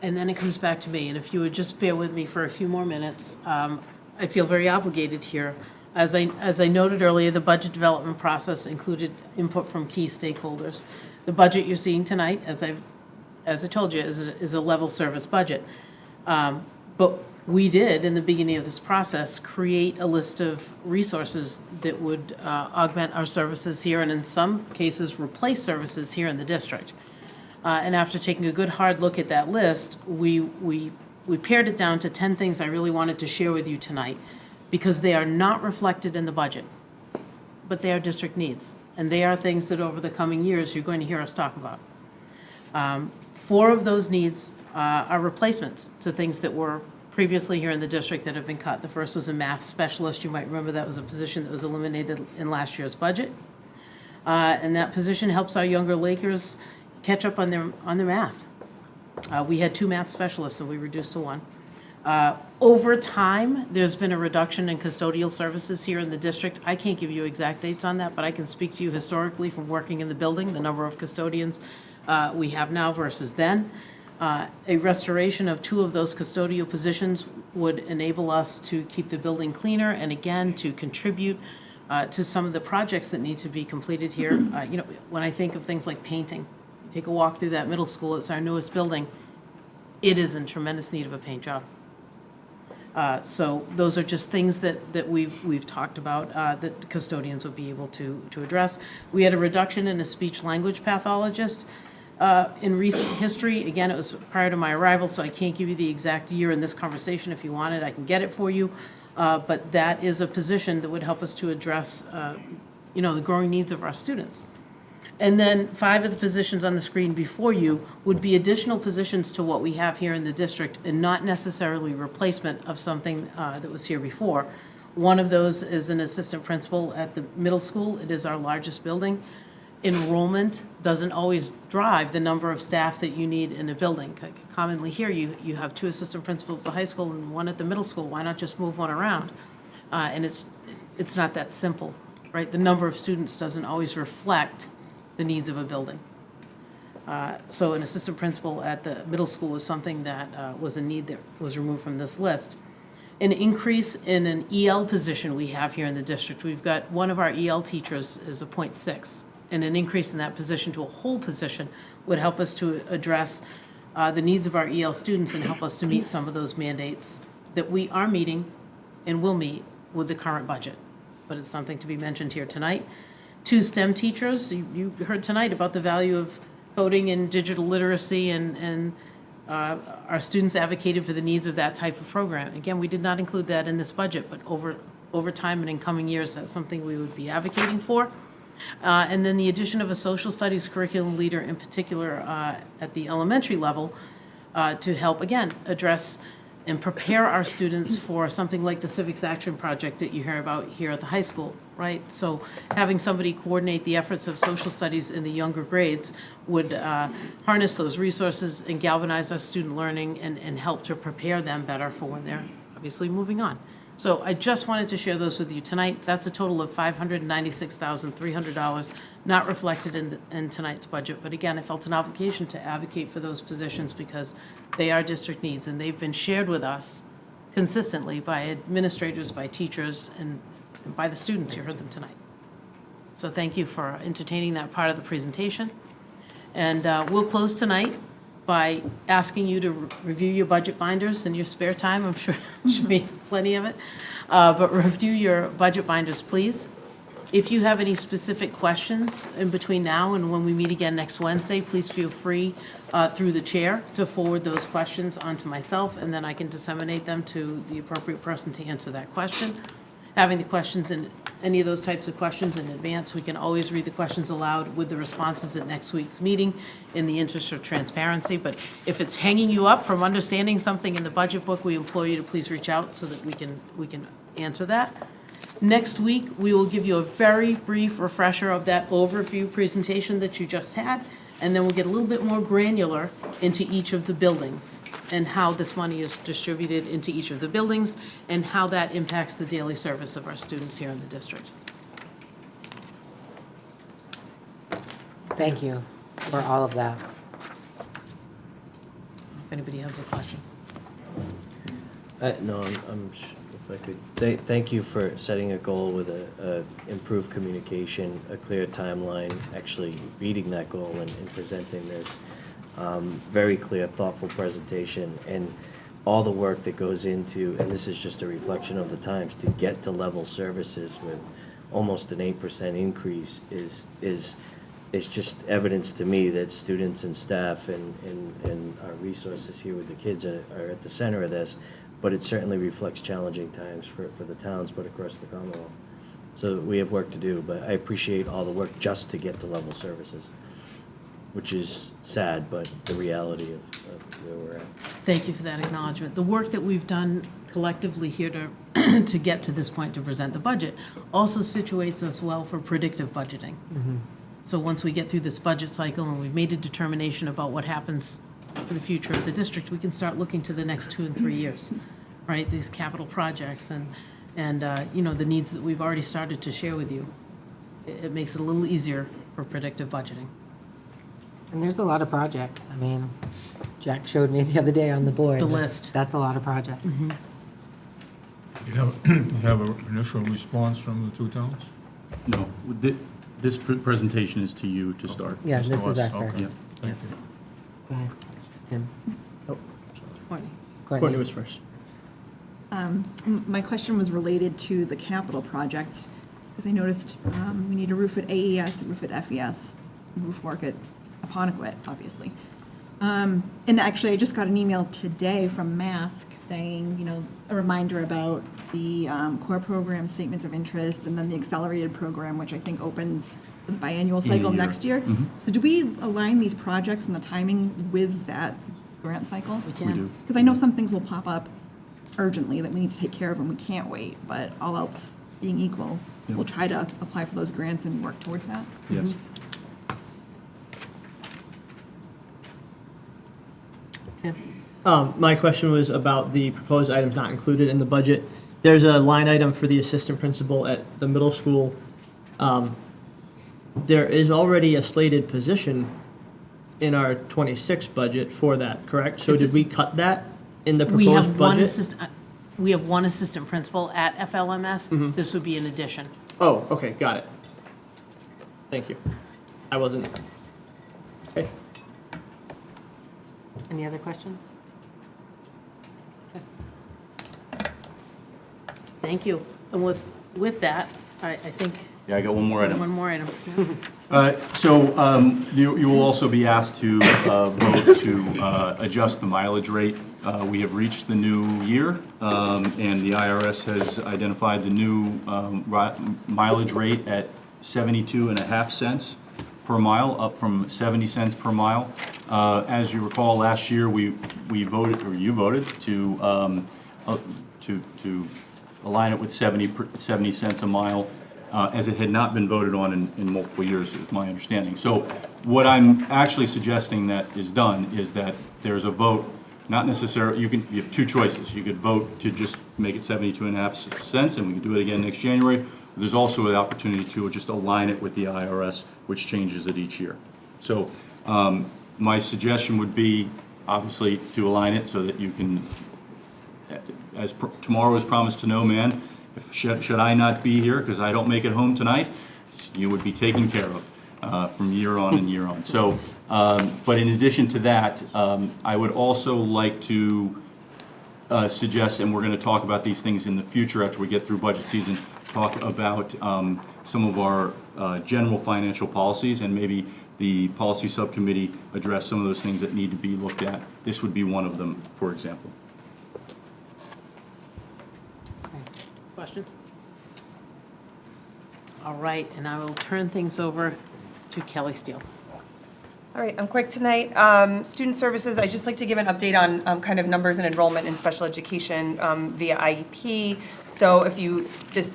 And then it comes back to me, and if you would just bear with me for a few more minutes, I feel very obligated here. As I noted earlier, the budget development process included input from key stakeholders. The budget you're seeing tonight, as I told you, is a level service budget. But we did, in the beginning of this process, create a list of resources that would augment our services here, and in some cases, replace services here in the district. And after taking a good hard look at that list, we pared it down to 10 things I really wanted to share with you tonight, because they are not reflected in the budget, but they are district needs. And they are things that over the coming years, you're going to hear us talk about. 4 of those needs are replacements to things that were previously here in the district that have been cut. The first was a math specialist. You might remember that was a position that was eliminated in last year's budget. And that position helps our younger Lakers catch up on their math. We had 2 math specialists, so we reduced to 1. Over time, there's been a reduction in custodial services here in the district. I can't give you exact dates on that, but I can speak to you historically from working in the building. The number of custodians we have now versus then. A restoration of 2 of those custodial positions would enable us to keep the building cleaner and again to contribute to some of the projects that need to be completed here. When I think of things like painting, you take a walk through that middle school, it's our newest building. It is in tremendous need of a paint job. So those are just things that we've talked about that custodians will be able to address. We had a reduction in a speech language pathologist. In recent history, again, it was prior to my arrival, so I can't give you the exact year in this conversation. If you want it, I can get it for you. But that is a position that would help us to address, the growing needs of our students. And then 5 of the positions on the screen before you would be additional positions to what we have here in the district and not necessarily replacement of something that was here before. One of those is an assistant principal at the middle school. It is our largest building. Enrollment doesn't always drive the number of staff that you need in a building. Commonly here, you have 2 assistant principals at the high school and 1 at the middle school. Why not just move one around? And it's not that simple, right? The number of students doesn't always reflect the needs of a building. So an assistant principal at the middle school is something that was a need that was removed from this list. An increase in an EL position we have here in the district. We've got one of our EL teachers is a 0.6, and an increase in that position to a whole position would help us to address the needs of our EL students and help us to meet some of those mandates that we are meeting and will meet with the current budget. But it's something to be mentioned here tonight. 2 STEM teachers. You heard tonight about the value of coding and digital literacy, and our students advocated for the needs of that type of program. Again, we did not include that in this budget, but over time and in coming years, that's something we would be advocating for. And then the addition of a social studies curriculum leader, in particular at the elementary level, to help, again, address and prepare our students for something like the Civics Action Project that you hear about here at the high school, right? So having somebody coordinate the efforts of social studies in the younger grades would harness those resources and galvanize our student learning and help to prepare them better for when they're obviously moving on. So I just wanted to share those with you tonight. That's a total of $596,300, not reflected in tonight's budget. But again, I felt an obligation to advocate for those positions because they are district needs, and they've been shared with us consistently by administrators, by teachers, and by the students. You heard them tonight. So thank you for entertaining that part of the presentation. And we'll close tonight by asking you to review your budget binders in your spare time. I'm sure there should be plenty of it. But review your budget binders, please. If you have any specific questions in between now and when we meet again next Wednesday, please feel free through the chair to forward those questions onto myself, and then I can disseminate them to the appropriate person to answer that question. Having the questions in any of those types of questions in advance, we can always read the questions aloud with the responses at next week's meeting in the interest of transparency. But if it's hanging you up from understanding something in the budget book, we implore you to please reach out so that we can answer that. Next week, we will give you a very brief refresher of that overview presentation that you just had, and then we'll get a little bit more granular into each of the buildings and how this money is distributed into each of the buildings and how that impacts the daily service of our students here in the district. Thank you for all of that. If anybody has any questions. No, if I could, thank you for setting a goal with a improved communication, a clear timeline, actually reading that goal and presenting this. Very clear, thoughtful presentation, and all the work that goes into, and this is just a reflection of the times, to get to level services with almost an 8% increase is just evidence to me that students and staff and our resources here with the kids are at the center of this, but it certainly reflects challenging times for the towns, but across the Commonwealth. So we have work to do, but I appreciate all the work just to get to level services, which is sad, but the reality of where we're at. Thank you for that acknowledgement. The work that we've done collectively here to get to this point to present the budget also situates us well for predictive budgeting. Mm-hmm. So once we get through this budget cycle and we've made a determination about what happens for the future of the district, we can start looking to the next 2 and 3 years, right? These capital projects and the needs that we've already started to share with you. It makes it a little easier for predictive budgeting. And there's a lot of projects. I mean, Jack showed me the other day on the board. The list. That's a lot of projects. You have an initial response from the two towns? No, this presentation is to you to start. Yeah, Just this to is us. our Okay. first. Thank you. Go ahead, Tim. Courtney Courtney. was first. My question was related to the capital projects, because I noticed we need a roof at AES, a roof at FES, roof work at Apponequet, obviously. And actually, I just got an email today from Mask saying, a reminder about the core program statements of interest and then the accelerated program, which I think opens the biannual In a cycle year. next year. Mhm. So do we align these projects and the timing with that grant cycle? We do. Because I know some things will pop up urgently that we need to take care of and we can't wait, but all else being equal, Yep. we'll try to apply for those grants and work towards that. Yes. Tim. My question was about the proposed items not included in the budget. There's a line item for the assistant principal at the middle school. There is already a slated position in our 26 budget for that, correct? So did we cut that in the We proposed have one budget? assistant, we have one assistant principal at FLMS. Mhm. This would be an addition. Oh, okay, got it. Thank you. I wasn't. Okay. Any other questions? Thank you. And with that, I think. Yeah, I got one more item. One more item. You will also be asked to vote to adjust the mileage rate. We have reached the new year, and the IRS has identified the new mileage rate at 72.5 cents per mile, up from 70 cents per mile. As you recall, last year we voted, or you voted, to align it with 70 cents a mile, as it had not been voted on in multiple years, is my understanding. So what I'm actually suggesting that is done is that there's a vote, not necessarily, you have two choices. You could vote to just make it 72.5 cents, and we can do it again next January. There's also an opportunity to just align it with the IRS, which changes it each year. So my suggestion would be, obviously, to align it so that you can, as tomorrow is promised to no man, should I not be here because I don't make it home tonight, you would be taken care of from year on and year on. So, but in addition to that, I would also like to suggest, and we're going to talk about these things in the future after we get through budget season, talk about some of our general financial policies, and maybe the policy subcommittee address some of those things that need to be looked at. This would be one of them, for example. Questions? All right, and I will turn things over to Kelly Steele. All right, I'm quick tonight. Student services, I'd just like to give an update on kind of numbers and enrollment in special education via IEP. So if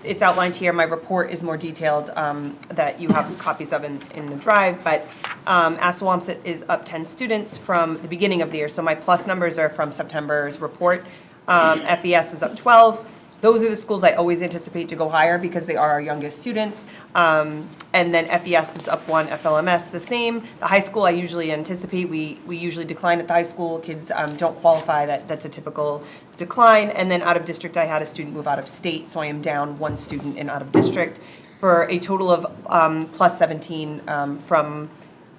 it's outlined here, my report is more detailed that you have copies of in the drive, but Assawamsett is up 10 students from the beginning of the year. So my plus numbers are from September's report. FES is up 12. Those are the schools I always anticipate to go higher because they are our youngest students. And then FES is up 1, FLMS the same. The high school I usually anticipate, we usually decline at the high school. Kids don't qualify, that's a typical decline. And then out of district, I had a student move out of state, so I am down 1 student in out of district for a total of plus 17 from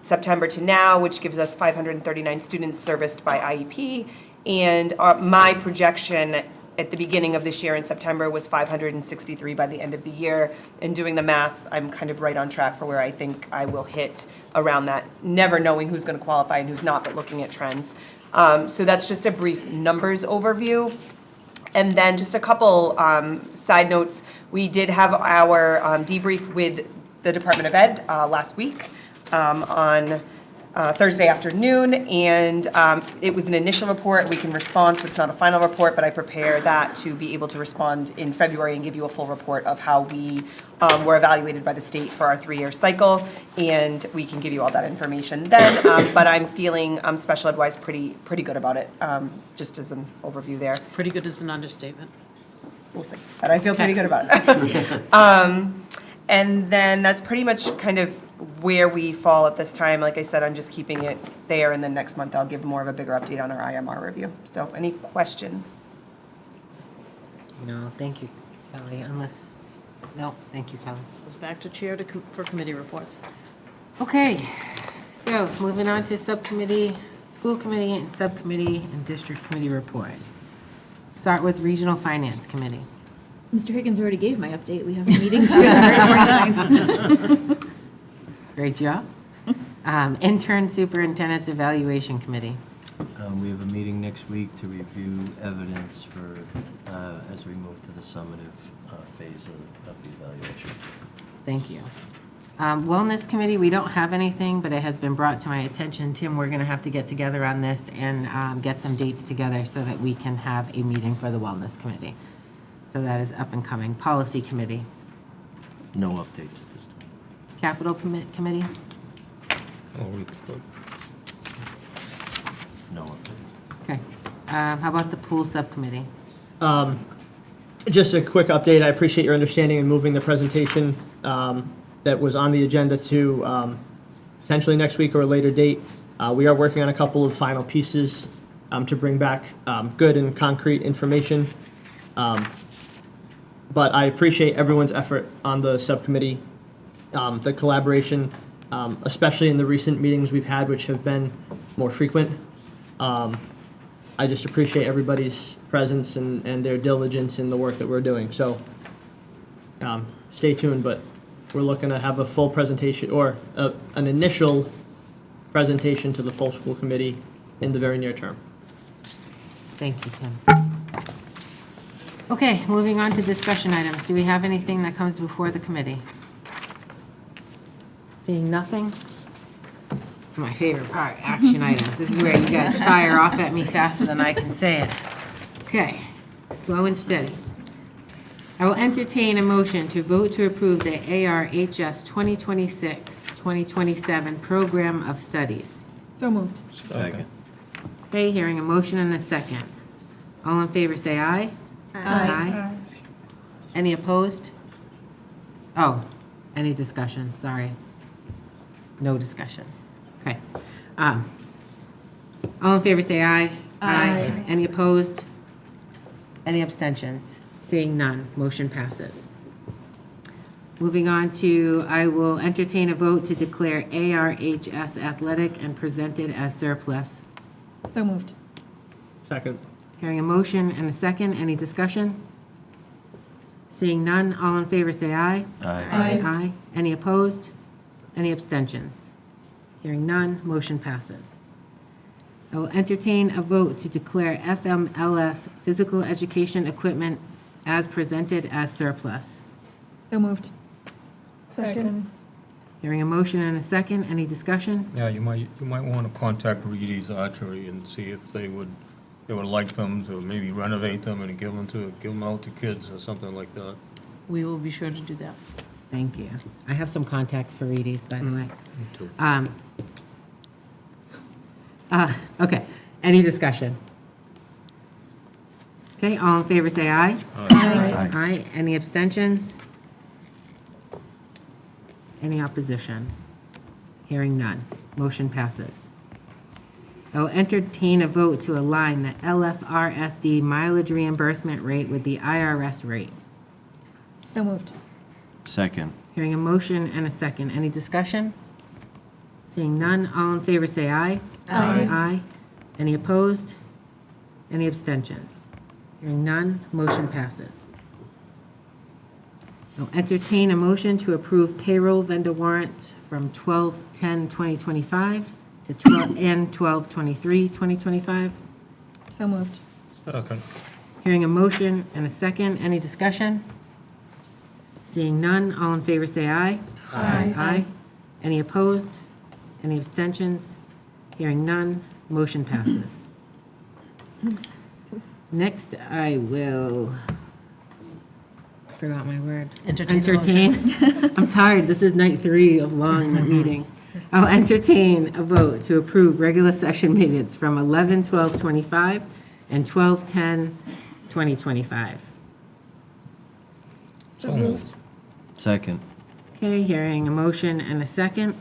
September to now, which gives us 539 students serviced by IEP. And my projection at the beginning of this year in September was 563 by the end of the year. And doing the math, I'm kind of right on track for where I think I will hit around that, never knowing who's going to qualify and who's not, but looking at trends. So that's just a brief numbers overview. And then just a couple side notes. We did have our debrief with the Department of Ed last week on Thursday afternoon, and it was an initial report. We can respond, so it's not a final report, but I prepare that to be able to respond in February and give you a full report of how we were evaluated by the state for our 3-year cycle, and we can give you all that information then. But I'm feeling special ed-wise pretty good about it, just as an overview there. Pretty good is an understatement. We'll see, but I feel pretty good about it. And then that's pretty much kind of where we fall at this time, like I said, I'm just keeping it there, and then next month I'll give more of a bigger update on our IMR review. So any questions? No, thank you, Kelly, unless, no, thank you, Kelly. Goes back to chair for committee reports. Okay, so moving on to subcommittee, school committee and subcommittee and district committee reports. Start with Regional Finance Committee. Mr. Higgins already gave my update. We have a meeting January 29th. Great job. Intern Superintendent's Evaluation Committee. We have a meeting next week to review evidence for, as we move to the summative phase of the evaluation. Thank you. Wellness Committee, we don't have anything, but it has been brought to my attention. Tim, we're going to have to get together on this and get some dates together so that we can have a meeting for the Wellness Committee. So that is up and coming. Policy Committee. No updates at this time. Capital Committee. No updates. Okay. How about the Pool Subcommittee? Just a quick update. I appreciate your understanding in moving the presentation that was on the agenda to potentially next week or a later date. We are working on a couple of final pieces to bring back good and concrete information. But I appreciate everyone's effort on the subcommittee, the collaboration, especially in the recent meetings we've had, which have been more frequent. I just appreciate everybody's presence and their diligence in the work that we're doing. So stay tuned, but we're looking to have a full presentation or an initial presentation to the full school committee in the very near term. Thank you, Tim. Okay, moving on to discussion items. Do we have anything that comes before the committee? Seeing nothing? It's my favorite part, action items. This is where you guys fire off at me faster than I can say it. Okay, slow and steady. I will entertain a motion to vote to approve the ARHS 2026-2027 Program of Studies. So moved. Second. Okay, hearing a motion and a second. All in favor say aye. Aye. Any opposed? Oh, any discussion, sorry. No discussion. Okay. All in favor say aye. Aye. Any opposed? Any abstentions? Seeing none, motion passes. Moving on to, I will entertain a vote to declare ARHS athletic and present it as surplus. So moved. Second. Hearing a motion and a second, any discussion? Seeing none, all in favor say aye. Aye. Aye. Any opposed? Any abstentions? Hearing none, motion passes. I will entertain a vote to declare FMLS physical education equipment as presented as surplus. So moved. Second. Hearing a motion and a second, any discussion? Yeah, you might want to contact Reedy's Archery and see if they would like them to maybe renovate them and give them out to kids or something like that. We will be sure to do that. Thank you. I have some contacts for Reedy's, by the way. Me too. Okay, any discussion? Okay, all in favor say aye. Aye. Aye. Any abstentions? Any opposition? Hearing none. Motion passes. I will entertain a vote to align the LFRSD mileage reimbursement rate with the IRS rate. So moved. Second. Hearing a motion and a second. Any discussion? Seeing none, all in favor say aye. Aye. Aye. Any opposed? Any abstentions? Hearing none, motion passes. I'll entertain a motion to approve payroll vendor warrants from 12/10/2025 to 12/12/23/2025. So moved. Second. Hearing a motion and a second. Any discussion? Seeing none, all in favor say aye. Aye. Aye. Any opposed? Any abstentions? Hearing none, motion passes. Next, I will, forgot my word. Entertain I'm tired, this is night 3 of long meetings. I'll entertain a vote to approve regular session minutes from 11/12/25 and 12/10/2025. So moved. Second. Okay, hearing a motion and a second.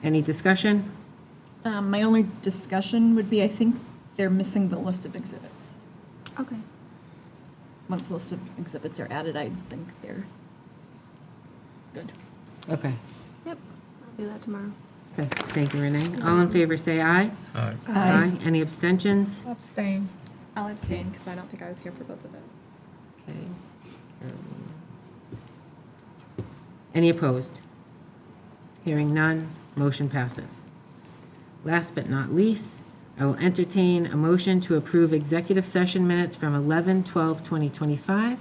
Any discussion? My only discussion would be, I think they're missing the list of exhibits. Okay. Once the list of exhibits are added, I think they're good. Okay. Yep, I'll do that tomorrow. Okay, thank you, Renee. All in favor, say aye. Aye. Aye. Any abstentions? Abstain. I'll abstain because I don't think I was here for both of those. Okay. Any opposed? Hearing none, motion passes. Last but not least, I will entertain a motion to approve executive session minutes from 11/12/2025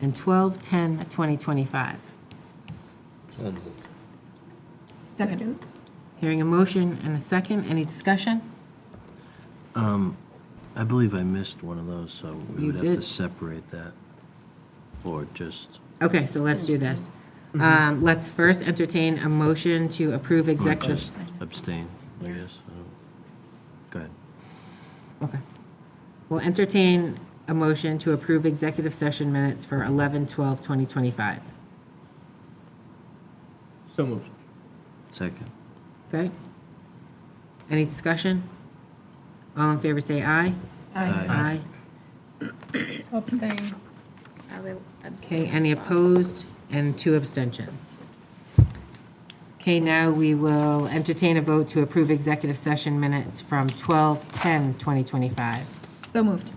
and 12/10/2025. So moved. Second. Hearing a motion and a second, any discussion? I believe I missed one of those, so we You would have to did. separate that. Or just, Okay, so let's do this. Let's first entertain a motion to approve or executive. just abstain, I guess. Go ahead. Okay. We'll entertain a motion to approve executive session minutes for 11/12/2025. So moved. Second. Okay? Any discussion? All in favor, say aye. Aye. Abstain. I will Okay, any opposed? And 2 abstentions. Okay, now we will entertain a vote to approve executive session minutes from 12/10/2025. So moved.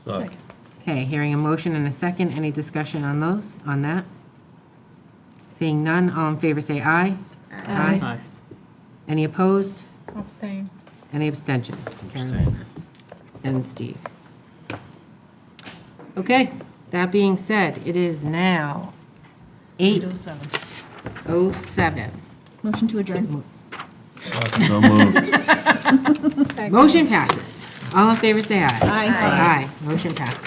Second. Okay, hearing a motion and a second, any discussion on those, on that? Seeing none, all in favor say aye. Aye. Any opposed? Abstain. Any abstentions? Carolina and Steve. Okay, that being said, it is now 8:07. Motion to adjourn. So moved. Motion passes. All in favor say aye. Aye. Aye. Motion passes.